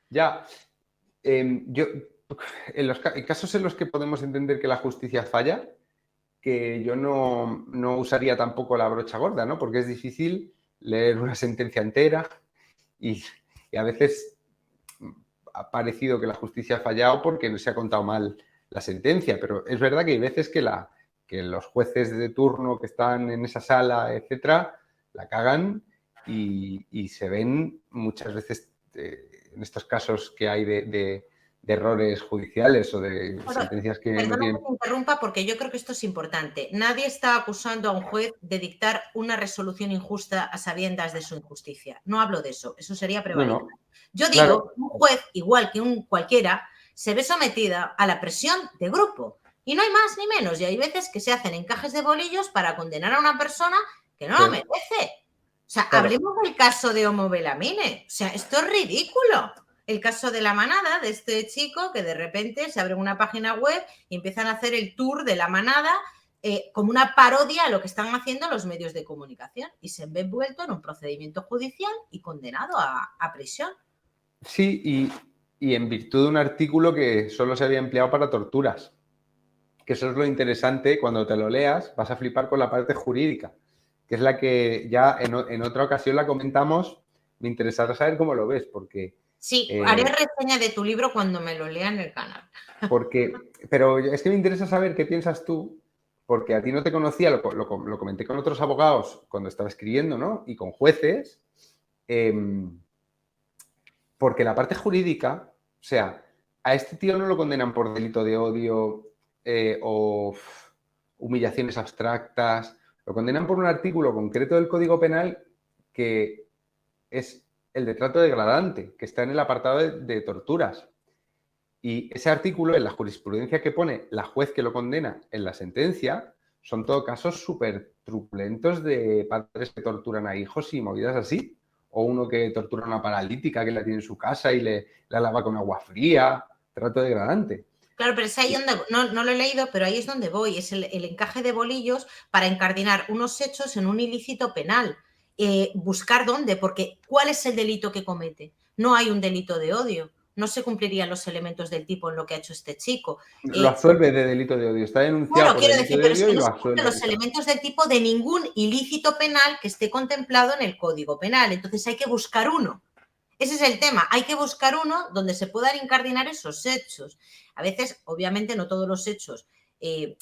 Ya, yo, en casos en los que podemos entender que la justicia falla, que yo no usaría tampoco la brocha gorda, ¿no? Porque es difícil leer una sentencia entera y a veces ha parecido que la justicia ha fallado porque no se ha contado mal la sentencia, pero es verdad que hay veces que los jueces de turno que están en esa sala, etcétera, la cagan y se ven muchas veces en estos casos que hay de errores judiciales o de sentencias que no Perdona que tienen... me interrumpa porque yo creo que esto es importante. Nadie está acusando a un juez de dictar una resolución injusta a sabiendas de su injusticia. No hablo de eso, eso sería No, prevaricar. no, Yo digo, claro, un juez, igual que un cualquiera, se ve sometida a la presión de grupo. Y no hay más ni menos. Y hay veces que se hacen encajes de bolillos para condenar a una persona que no sí, lo merece. O sea, claro. hablemos del caso de Homo Belamine. O sea, esto es ridículo. El caso de La Manada, de este chico que de repente se abre una página web y empiezan a hacer el tour de La Manada como una parodia a lo que están haciendo los medios de comunicación y se ve envuelto en un procedimiento judicial y condenado a prisión. Sí, y en virtud de un artículo que solo se había empleado para torturas. Que eso es lo interesante, cuando te lo leas vas a flipar con la parte jurídica, que es la que ya en otra ocasión la comentamos. Me interesará saber cómo lo ves, porque... Sí, haré reseña de tu libro cuando me lo lea en el canal. Pero es que me interesa saber qué piensas tú, porque a ti no te conocía, lo comenté con otros abogados cuando estaba escribiendo, ¿no? Y con jueces, porque la parte jurídica, o sea, a este tío no lo condenan por delito de odio o humillaciones abstractas, lo condenan por un artículo concreto del Código Penal que es el de trato degradante, que está en el apartado de torturas. Y ese artículo, en la jurisprudencia que pone la juez que lo condena en la sentencia, son todo casos súper truculentos de padres que torturan a hijos y movidas así. O uno que tortura a una paralítica que la tiene en su casa y la lava con agua fría. Trato degradante. Claro, pero es ahí donde, no lo he leído, pero ahí es donde voy, es el encaje de bolillos para encardinar unos hechos en un ilícito penal. Buscar dónde, porque ¿cuál es el delito que comete? No hay un delito de odio, no se cumplirían los elementos del tipo en lo que ha hecho este chico. Lo absuelve de delito de odio. Está denunciado Bueno, por quiero delito decir, de pero es odio que y no lo se cumplen absuelve. los elementos del tipo de ningún ilícito penal que esté contemplado en el Código Penal. Entonces hay que buscar uno. Ese es el tema. Hay que buscar uno donde se puedan incardinar esos hechos. A veces, obviamente, no todos los hechos.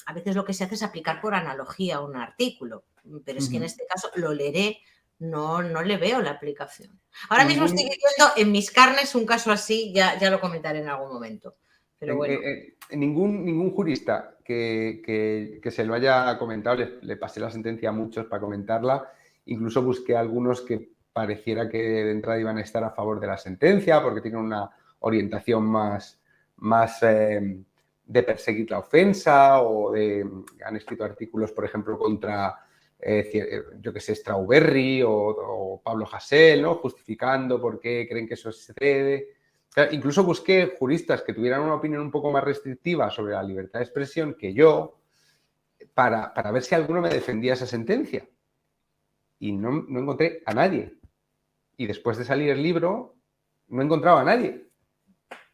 A veces lo que se hace es aplicar por analogía un artículo, pero es que en este caso lo leeré, no le veo la aplicación. Ahora mismo estoy Ningún, viviendo en mis carnes un caso así, ya lo comentaré en algún momento. Pero bueno. ningún jurista que se lo haya comentado, le pasé la sentencia a muchos para comentarla, incluso busqué a algunos que pareciera que de entrada iban a estar a favor de la sentencia porque tienen una orientación más de perseguir la ofensa o han escrito artículos, por ejemplo, contra, yo que sé, Strawberry o Pablo Hasél, ¿no? Justificando por qué creen que eso se cede. Incluso busqué juristas que tuvieran una opinión un poco más restrictiva sobre la libertad de expresión que yo para ver si alguno me defendía esa sentencia. Y no encontré a nadie. Y después de salir el libro, no he encontrado a nadie.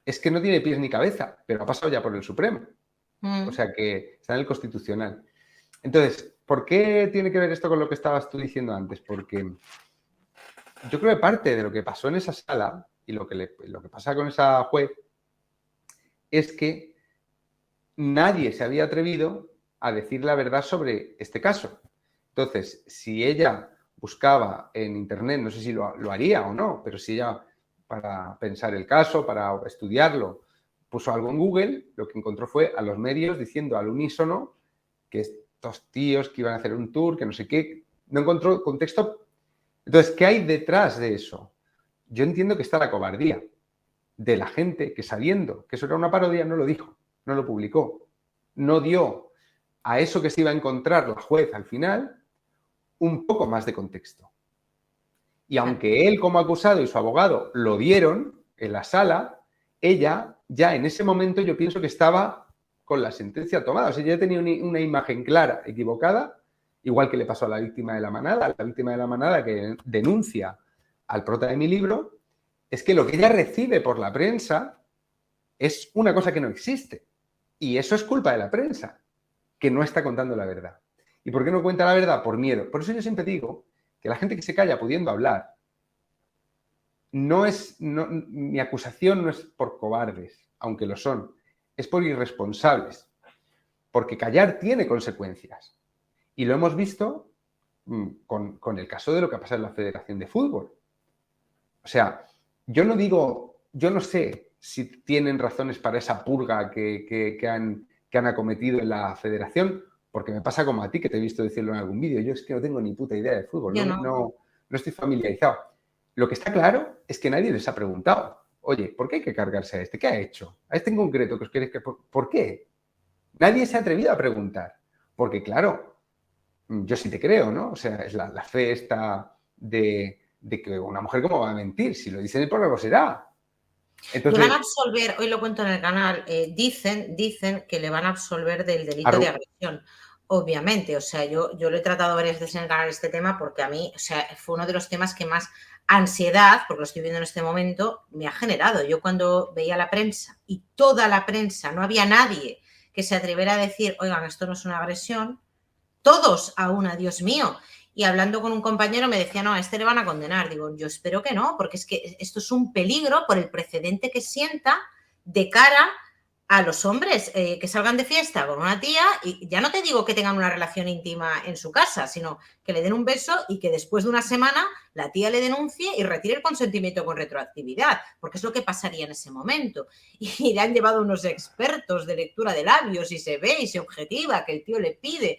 Es que no tiene pies ni cabeza, pero ha pasado ya por el Supremo. O sea que está en el Constitucional. Entonces, ¿por qué tiene que ver esto con lo que estabas tú diciendo antes? Porque yo creo que parte de lo que pasó en esa sala y lo que pasa con esa juez es que nadie se había atrevido a decir la verdad sobre este caso. Entonces, si ella buscaba en Internet, no sé si lo haría o no, pero si ella, para pensar el caso, para estudiarlo, puso algo en Google, lo que encontró fue a los medios diciendo al unísono que estos tíos que iban a hacer un tour, que no sé qué, no encontró contexto. Entonces, ¿qué hay detrás de eso? Yo entiendo que está la cobardía de la gente que, sabiendo que eso era una parodia, no lo dijo, no lo publicó, no dio a eso que se iba a encontrar la juez al final, un poco más de contexto. Y aunque él como acusado y su abogado lo vieron en la sala, ella ya en ese momento yo pienso que estaba con la sentencia tomada. O sea, ya tenía una imagen clara, equivocada, igual que le pasó a la víctima de la manada que denuncia al prota de mi libro, es que lo que ella recibe por la prensa es una cosa que no existe. Y eso es culpa de la prensa, que no está contando la verdad. ¿Y por qué no cuenta la verdad? Por miedo. Por eso yo siempre digo que la gente que se calla pudiendo hablar, mi acusación no es por cobardes, aunque lo son, es por irresponsables, porque callar tiene consecuencias. Y lo hemos visto con el caso de lo que ha pasado en la Federación de Fútbol. O sea, yo no sé si tienen razones para esa purga que han acometido en la Federación, porque me pasa como a ti, que te he visto decirlo en algún vídeo. Yo es que no tengo ni puta idea de fútbol, no estoy familiarizado. Lo que está claro es que nadie les ha preguntado, oye, ¿por qué hay que cargarse a este? ¿Qué ha hecho? A este en concreto, que os queréis que... ¿Por qué? Nadie se ha atrevido a preguntar. Porque, claro, yo sí te creo, ¿no? O sea, es la fe esta de que una mujer cómo va a mentir. Si lo dice en el programa, será. Entonces, le van a absolver, hoy lo cuento en el canal, dicen que le van a absolver del delito de agresión. Obviamente, o sea, yo lo he tratado varias veces en el canal este tema porque a mí, o sea, fue uno de los temas que más ansiedad, porque lo estoy viendo en este momento, me ha generado. Yo cuando veía la prensa y toda la prensa, no había nadie que se atreviera a decir, oigan, esto no es una agresión, todos a una, Dios mío. Y hablando con un compañero me decía, no, a este le van a condenar. Digo, yo espero que no, porque es que esto es un peligro por el precedente que sienta de cara a los hombres que salgan de fiesta con una tía y ya no te digo que tengan una relación íntima en su casa, sino que le den un beso y que después de una semana la tía le denuncie y retire el consentimiento con retroactividad, porque es lo que pasaría en ese momento. Y le han llevado unos expertos de lectura de labios y se ve y se objetiva que el tío le pide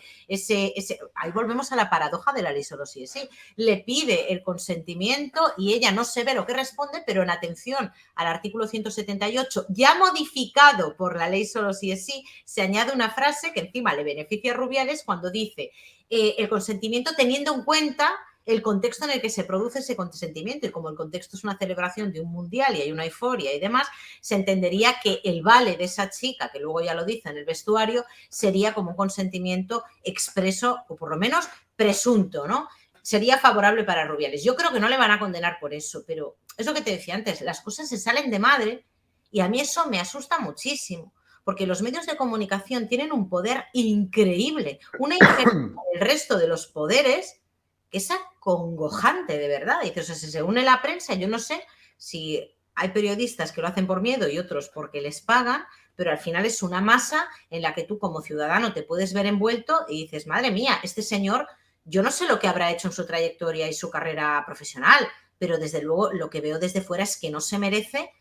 ahí volvemos a la paradoja de la ley solo sí es sí, le pide el consentimiento y ella no se ve lo que responde, pero en atención al artículo 178, ya modificado por la ley solo sí es sí, se añade una frase que encima le beneficia a Rubiales cuando dice el consentimiento teniendo en cuenta el contexto en el que se produce ese consentimiento, y como el contexto es una celebración de un mundial y hay una euforia y demás, se entendería que el vale de esa chica, que luego ya lo dice en el vestuario, sería como un consentimiento expreso o por lo menos presunto, ¿no? Sería favorable para Rubiales. Yo creo que no le van a condenar por eso, pero es lo que te decía antes, las cosas se salen de madre y a mí eso me asusta muchísimo, porque los medios de comunicación tienen un poder increíble, una injerencia del resto de los poderes que es acongojante, de verdad. Y que, o sea, si se une la prensa, yo no sé si hay periodistas que lo hacen por miedo y otros porque les pagan, pero al final es una masa en la que tú como ciudadano te puedes ver envuelto y dices, madre mía, este señor, yo no sé lo que habrá hecho en su trayectoria y su carrera profesional, pero desde luego lo que veo desde fuera es que no se merece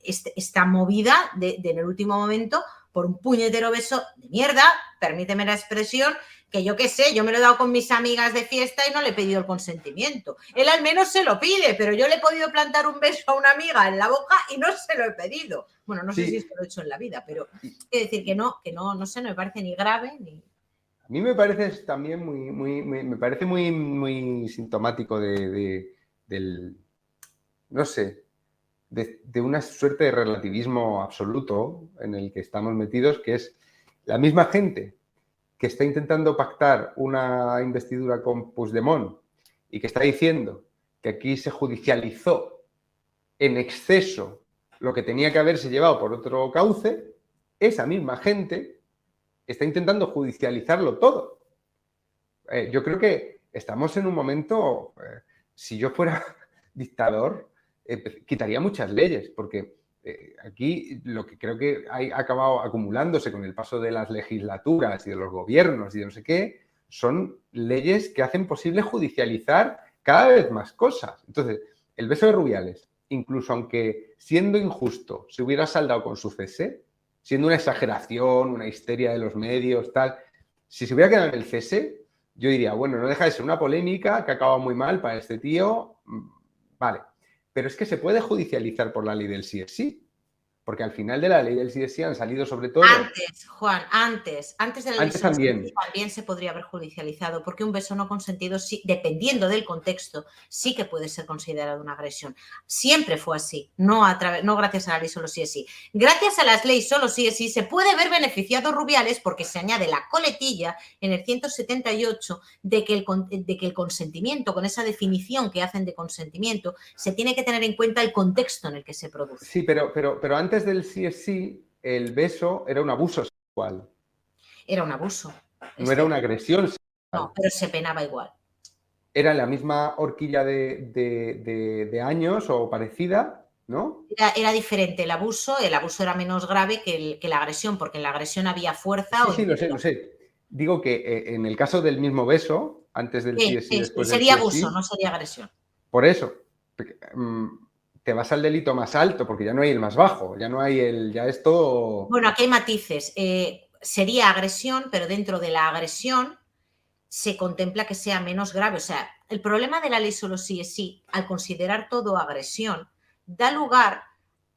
esta movida de en el último momento por un puñetero beso de mierda, permíteme la expresión, que yo qué sé, yo me lo he dado con mis amigas de fiesta y no le he pedido el consentimiento. Él al menos se lo pide, pero yo le he podido plantar un beso a una amiga en la boca y no se lo he pedido. Bueno, no sé si esto lo he hecho en la vida, pero quiero decir que no sé, no me parece ni grave ni... A mí me parece también me parece muy sintomático del, no sé, de una suerte de relativismo absoluto en el que estamos metidos, que es la misma gente que está intentando pactar una investidura con Puigdemont y que está diciendo que aquí se judicializó en exceso lo que tenía que haberse llevado por otro cauce, esa misma gente está intentando judicializarlo todo. Yo creo que estamos en un momento, si yo fuera dictador, quitaría muchas leyes, porque aquí lo que creo que ha acabado acumulándose con el paso de las legislaturas y de los gobiernos y de no sé qué, son leyes que hacen posible judicializar cada vez más cosas. Entonces, el beso de Rubiales, incluso aunque siendo injusto se hubiera saldado con su cese, siendo una exageración, una histeria de los medios, tal, si se hubiera quedado en el cese, yo diría, bueno, no deja de ser una polémica que acaba muy mal para este tío, vale. Pero es que se puede judicializar por la ley del sí es sí. Porque al final de la ley del sí es sí han salido sobre todo... Antes, Juan, antes de la ley Antes también. también se podría haber judicializado, porque un beso no consentido, sí, dependiendo del contexto, sí que puede ser considerado una agresión. Siempre fue así, no gracias a la ley solo sí es sí. Gracias a las leyes solo sí es sí se puede ver beneficiado Rubiales porque se añade la coletilla en el 178 de que el consentimiento, con esa definición que hacen de consentimiento, se tiene que tener en cuenta el contexto en el que se produce. Sí, pero antes del sí es sí, el beso era un abuso sexual. Era un abuso. No era una agresión sexual. No, pero se penaba igual. Era la misma horquilla de años o parecida, ¿no? Era diferente el abuso era menos grave que la agresión, porque en la agresión había fuerza. Sí, lo sé. Digo que en el caso del mismo beso, antes del sí es sí, después del sí sería es abuso, sí, no sería agresión. por eso, te vas al delito más alto, porque ya no hay el más bajo, ya es todo... Bueno, aquí hay matices. Sería agresión, pero dentro de la agresión se contempla que sea menos grave. O sea, el problema de la ley solo sí es sí, al considerar todo agresión, da lugar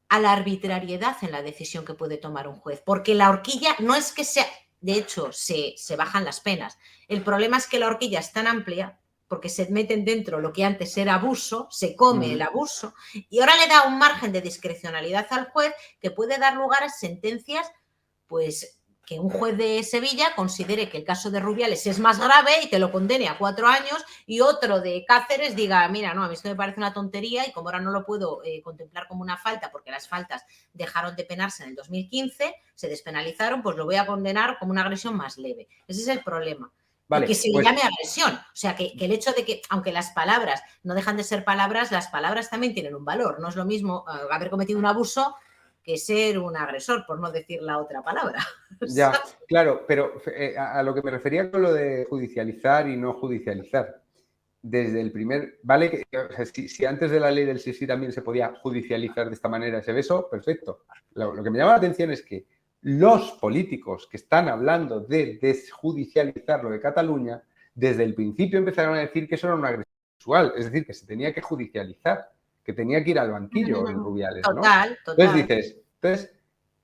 a la arbitrariedad en la decisión que puede tomar un juez, porque la horquilla no es que sea, de hecho, se bajan las penas. El problema es que la horquilla es tan amplia porque se meten dentro lo que antes era abuso, se come el abuso, y ahora le da un margen de discrecionalidad al juez que puede dar lugar a sentencias, pues que un juez de Sevilla considere que el caso de Rubiales es más grave y te lo condene a 4 años, y otro de Cáceres diga, mira, no, a mí esto me parece una tontería y como ahora no lo puedo contemplar como una falta porque las faltas dejaron de penarse en el 2015, se despenalizaron, pues lo voy a condenar como una agresión más leve. Ese es el problema. Vale, y que se le llame agresión. O sea, que el hecho de que, aunque las palabras no dejan de ser palabras, las palabras también tienen un valor. No es lo mismo haber cometido un abuso que ser un agresor, por no decir la otra palabra. Ya, claro, pero a lo que me refería con lo de judicializar y no judicializar. Desde el primer... Vale, o sea, si antes de la ley del sí sí también se podía judicializar de esta manera ese beso, perfecto. Lo que me llama la atención es que los políticos que están hablando de desjudicializar lo de Cataluña, desde el principio empezaron a decir que eso era una agresión sexual, es decir, que se tenía que judicializar, que tenía que ir al banquillo en Rubiales, ¿no? Total. Entonces dices,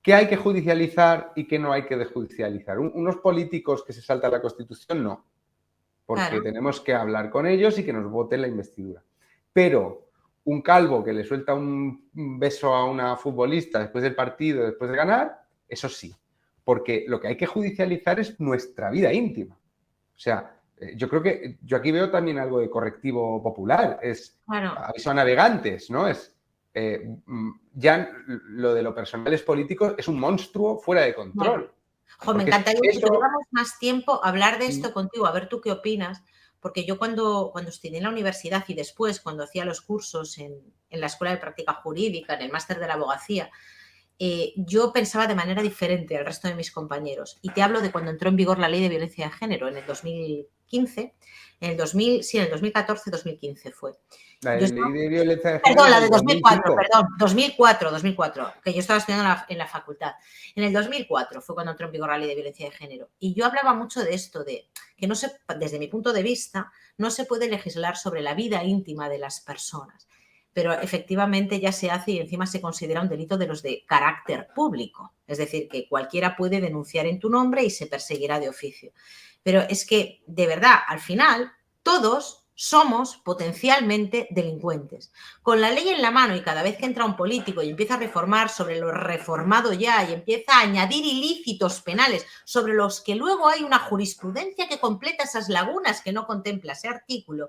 ¿qué hay que judicializar y qué no hay que desjudicializar? Unos políticos que se saltan la Constitución, no. Porque tenemos que hablar con ellos y que nos voten la investidura. Pero un calvo que le suelta un beso a una futbolista después del partido, después de ganar, eso sí. Porque lo que hay que judicializar es nuestra vida íntima. O sea, yo creo que yo aquí veo también algo de correctivo popular. Es aviso a navegantes, ¿no? Ya lo de lo personal es político, es un monstruo fuera de control. Jo, me encantaría que tuviéramos más tiempo hablar de esto contigo, a ver tú qué opinas, porque yo cuando estudié en la universidad y después cuando hacía los cursos en la Escuela de Práctica Jurídica, en el máster de la abogacía, yo pensaba de manera diferente al resto de mis compañeros. Y te hablo de cuando entró en vigor la Ley de Violencia de Género en el 2015, en el 2014-2015 fue. La ley de violencia de género. Perdón, la de 2004, 2004, que yo estaba estudiando en la facultad. En el 2004 fue cuando entró en vigor la Ley de Violencia de Género. Y yo hablaba mucho de esto, de que no se, desde mi punto de vista, no se puede legislar sobre la vida íntima de las personas. Pero efectivamente ya se hace y encima se considera un delito de los de carácter público. Es decir, que cualquiera puede denunciar en tu nombre y se perseguirá de oficio. Pero es que, de verdad, al final, todos somos potencialmente delincuentes. Con la ley en la mano y cada vez que entra un político y empieza a reformar sobre lo reformado ya y empieza a añadir ilícitos penales sobre los que luego hay una jurisprudencia que completa esas lagunas que no contempla ese artículo,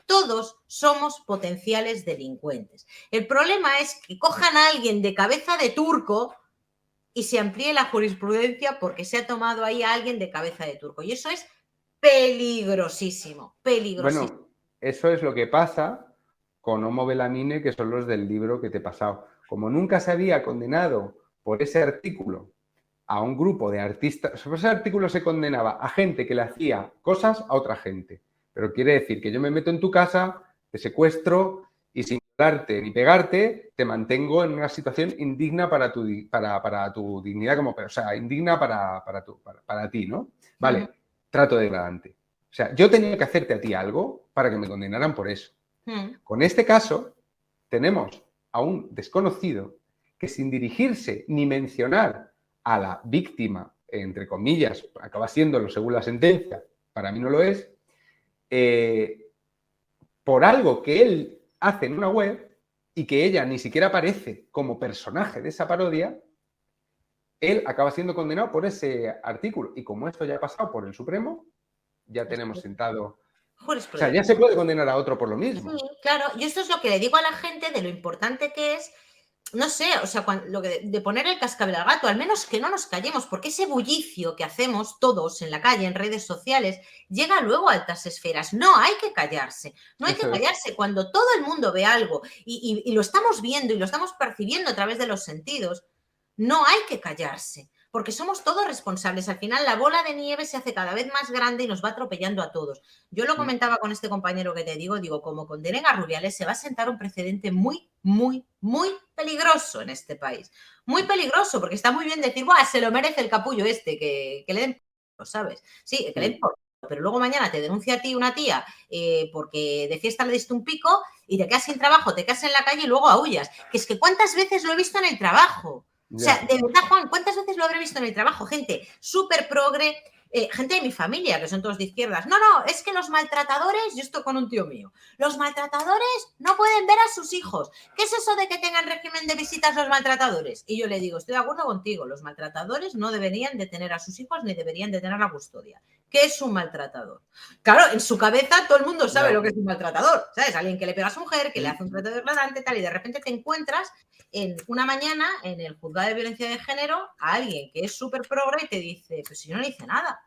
todos somos potenciales delincuentes. El problema es que cojan a alguien de cabeza de turco y se amplíe la jurisprudencia porque se ha tomado ahí a alguien de cabeza de turco. Y eso es peligrosísimo, peligrosísimo. Bueno, eso es lo que pasa con Homo Belamine, que son los del libro que te he pasado. Como nunca se había condenado por ese artículo a un grupo de artistas, por ese artículo se condenaba a gente que le hacía cosas a otra gente. Pero quiere decir que yo me meto en tu casa, te secuestro y sin darte ni pegarte, te mantengo en una situación indigna para tu dignidad como persona, o sea, indigna para ti, ¿no? Vale, trato degradante. O sea, yo tenía que hacerte a ti algo para que me condenaran por eso. Con este caso, tenemos a un desconocido que sin dirigirse ni mencionar a la víctima, entre comillas, acaba siéndolo según la sentencia, para mí no lo es, por algo que él hace en una web y que ella ni siquiera aparece como personaje de esa parodia, él acaba siendo condenado por ese artículo. Y como esto ya ha pasado por el Supremo, ya tenemos sentado... O sea, ya se puede condenar a otro por lo mismo. Sí, claro. Y esto es lo que le digo a la gente de lo importante que es, no sé, o sea, de poner el cascabel al gato, al menos que no nos callemos, porque ese bullicio que hacemos todos en la calle, en redes sociales, llega luego a altas esferas. No hay que callarse, no hay que callarse. Cuando todo el mundo ve algo y lo estamos viendo y lo estamos percibiendo a través de los sentidos, no hay que callarse, porque somos todos responsables. Al final la bola de nieve se hace cada vez más grande y nos va atropellando a todos. Yo lo comentaba con este compañero que te digo, como condenen a Rubiales se va a sentar un precedente muy, muy, muy peligroso en este país. Muy peligroso, porque está muy bien decir, ¡buah, se lo merece el capullo este, que le den por, ¿sabes? Sí, que le den por, pero luego mañana te denuncia a ti una tía porque de fiesta le diste un pico y te quedas sin trabajo, te quedas en la calle y luego aullas. Que es que ¿cuántas veces lo he visto en el trabajo? O sea, de verdad, Juan, ¿cuántas veces lo habré visto en el trabajo? Gente súper progre, gente de mi familia, que son todos de izquierdas. No, es que los maltratadores, yo estoy con un tío mío, los maltratadores no pueden ver a sus hijos. ¿Qué es eso de que tengan régimen de visitas los maltratadores? Y yo le digo, estoy de acuerdo contigo, los maltratadores no deberían de tener a sus hijos ni deberían de tener la custodia. ¿Qué es un maltratador? Claro, en su cabeza todo el mundo sabe lo que es un maltratador, ¿sabes? Alguien que le pega a su mujer, que le hace un trato degradante, tal, y de repente te encuentras en una mañana en el juzgado de violencia de género a alguien que es súper progre y te dice, pues si yo no le hice nada,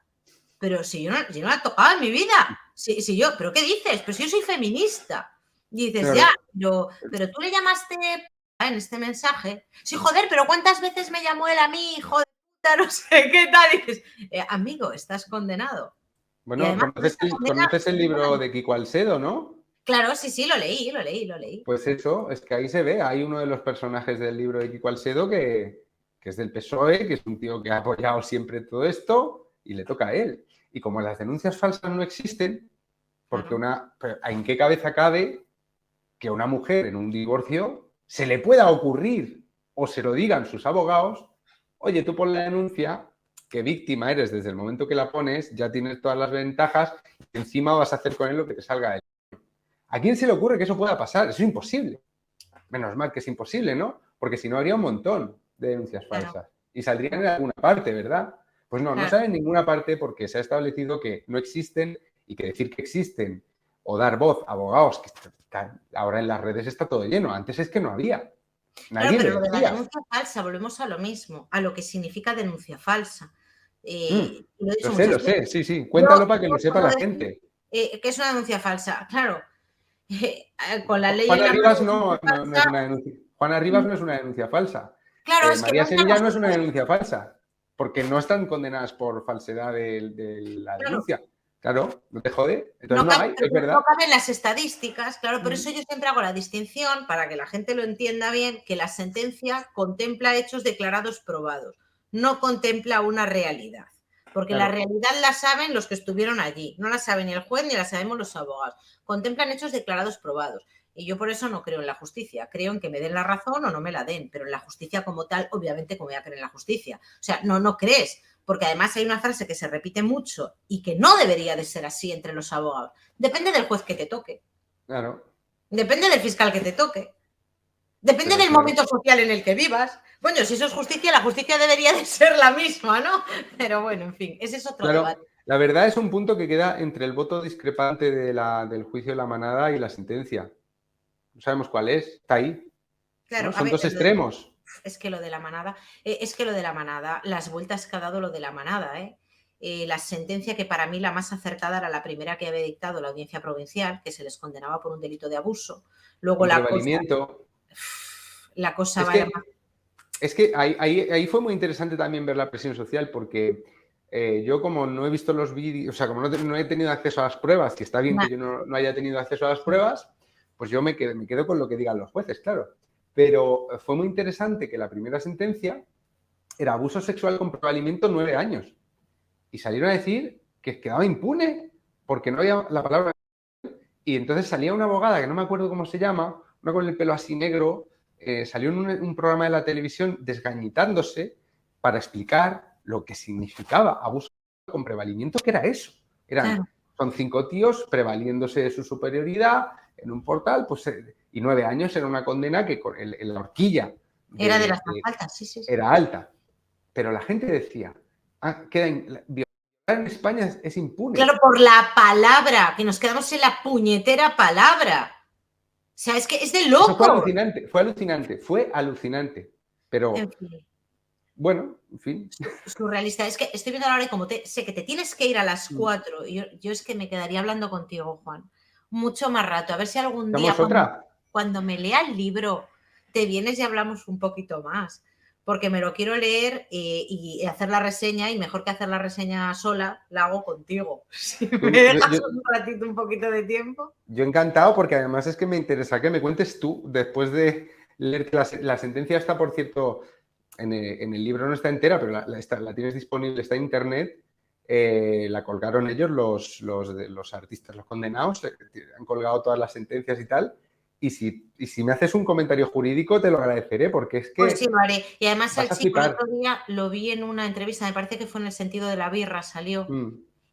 pero si yo no la he tocado en mi vida, si yo, ¿pero qué dices? Pues yo soy feminista. Y dices, claro. pero tú le llamaste en este mensaje, sí, joder, pero ¿cuántas veces me llamó él a mí, hijo de puta, no sé qué tal? Y dices, amigo, estás condenado. Bueno, además, ¿conoces el libro de Kiko Alcedo, no? Claro, sí, lo leí. Pues eso, es que ahí se ve, hay uno de los personajes del libro de Kiko Alcedo que es del PSOE, que es un tío que ha apoyado siempre todo esto y le toca a él. Y como las denuncias falsas no existen, porque ¿en qué cabeza cabe que una mujer en un divorcio se le pueda ocurrir o se lo digan sus abogados, oye, tú pon la denuncia, que víctima eres desde el momento que la pones, ya tienes todas las ventajas y encima vas a hacer con él lo que te salga de él? ¿A quién se le ocurre que eso pueda pasar? Eso es imposible. Menos mal que es imposible, ¿no? Porque si no habría un montón de denuncias falsas y saldrían en alguna parte, ¿verdad? Pues no sale en ninguna parte porque se ha establecido que no existen y que decir que existen o dar voz a abogados que están ahora en las redes está todo lleno. Antes es que no había. Nadie pero lo de la denuncia falsa, volvemos a lo mismo, a lo que significa denuncia falsa. Lo sé, sí. Cuéntalo para que lo sepa la gente. ¿Qué es una denuncia falsa? Claro, con la ley... Juana Rivas no es una denuncia. Juana Rivas no es una denuncia falsa. Claro, es María Sevilla no es una denuncia falsa, porque no están condenadas por falsedad de la denuncia. Claro, no te jode. Entonces no hay, es verdad. No caben las estadísticas, claro, por eso yo siempre hago la distinción, para que la gente lo entienda bien, que la sentencia contempla hechos declarados probados, no contempla una realidad. Porque la realidad la saben los que estuvieron allí, no la sabe ni el juez ni la sabemos los abogados. Contemplan hechos declarados probados. Y yo por eso no creo en la justicia. Creo en que me den la razón o no me la den, pero en la justicia como tal, obviamente, como voy a creer en la justicia. O sea, no crees, porque además hay una frase que se repite mucho y que no debería de ser así entre los abogados. Depende del juez que te toque. Claro. Depende del fiscal que te toque. Depende del momento social en el que vivas. Bueno, si eso es justicia, la justicia debería de ser la misma, ¿no? Pero bueno, en fin, ese es otro debate. La verdad es un punto que queda entre el voto discrepante del juicio de la manada y la sentencia. No sabemos cuál es, está ahí. Claro, ¿no? Son dos extremos. Es que lo de la manada, las vueltas que ha dado lo de la manada, la sentencia que para mí la más acertada era la primera que había dictado la audiencia provincial, que se les condenaba por un delito de abuso. Luego la cosa va más... Es que ahí fue muy interesante también ver la presión social, porque yo como no he visto los vídeos, o sea, como no he tenido acceso a las pruebas, que está bien que yo no haya tenido acceso a las pruebas, pues yo me quedo con lo que digan los jueces, claro. Pero fue muy interesante que la primera sentencia era abuso sexual con probabilimiento 9 años. Y salieron a decir que quedaba impune porque no había la palabra. Y entonces salía una abogada, que no me acuerdo cómo se llama, una con el pelo así negro, salió en un programa de la televisión desgañitándose para explicar lo que significaba abuso con prevalimiento, que era eso. Son 5 tíos prevaliéndose de su superioridad en un portal, pues, y 9 años era una condena que con la horquilla era de las más altas, sí. era alta. Pero la gente decía, violar en España es impune. Claro, por la palabra, que nos quedamos en la puñetera palabra. O sea, es que es de loco. Eso fue alucinante. Pero, en fin. Bueno, en fin. Surrealista. Es que estoy viendo ahora y como sé que te tienes que ir a las 4, y yo es que me quedaría hablando contigo, Juan, mucho más rato. A ver si algún día, cuando me lea el libro, te vienes y hablamos un poquito más. Porque me lo quiero leer y hacer la reseña, y mejor que hacer la reseña sola, la hago contigo. Si me dejas un ratito, un poquito de tiempo. Yo encantado, porque además es que me interesa que me cuentes tú, después de leer la sentencia. Está, por cierto, en el libro no está entera, pero la tienes disponible, está en internet. La colgaron ellos, los artistas, los condenados, han colgado todas las sentencias y tal. Y si me haces un comentario jurídico, te lo agradeceré, porque es que... Pues sí, lo haré. Y además al chico el otro día lo vi en una entrevista, me parece que fue en El sentido de la birra, salió,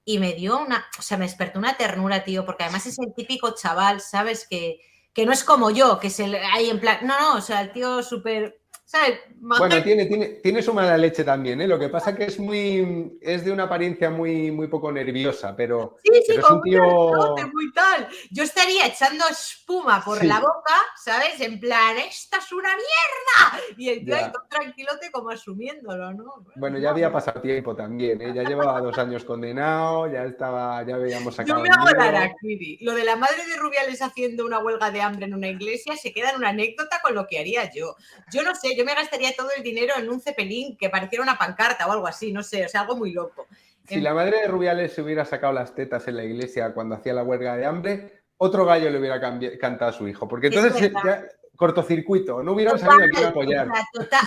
y me dio me despertó una ternura, tío, porque además es el típico chaval, ¿sabes? Que no es como yo, que es ahí en plan... No, o sea, el tío súper... ¿sabes? Bueno, tiene su mala leche también, ¿eh? Lo que pasa que es de una apariencia muy poco nerviosa, pero... Sí, pero como es un tío... muy tal. Yo estaría echando espuma por la boca, ¿sabes? En plan, ¡esta es una mierda! Y el tío ahí todo tranquilote como asumiéndolo, ¿no? Bueno, ya había pasado tiempo también, ¿eh? Ya llevaba 2 años condenado, ya habíamos sacado... Yo me hago la araquiri. Lo de la madre de Rubiales haciendo una huelga de hambre en una iglesia se queda en una anécdota con lo que haría yo. Yo no sé, yo me gastaría todo el dinero en un cepelín que pareciera una pancarta o algo así, no sé, o sea, algo muy loco. Si la madre de Rubiales se hubiera sacado las tetas en la iglesia cuando hacía la huelga de hambre, otro gallo le hubiera cantado a su hijo, porque entonces ya cortocircuito, no hubieran salido aquí a apoyar.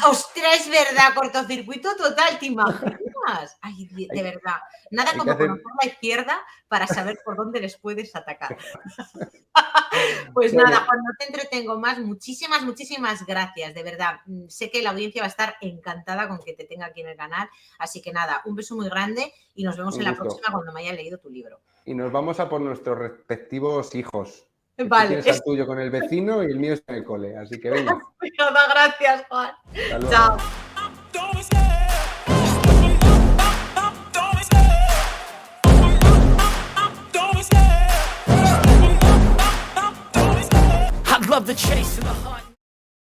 ¡Ostras, es verdad! Cortocircuito total, ¿te imaginas? Ay, de verdad. Nada como conocer la izquierda para saber por dónde les puedes atacar. Pues nada, Juan, no te entretengo más. Muchísimas gracias, de verdad. Sé que la audiencia va a estar encantada con que te tenga aquí en el canal. Así que nada, un beso muy grande y nos vemos en la próxima cuando me haya leído tu libro. Y nos vamos a por nuestros respectivos hijos. Vale. Tienes al tuyo con el vecino y el mío está en el cole, así que venga. Gracias, Juan. Chao.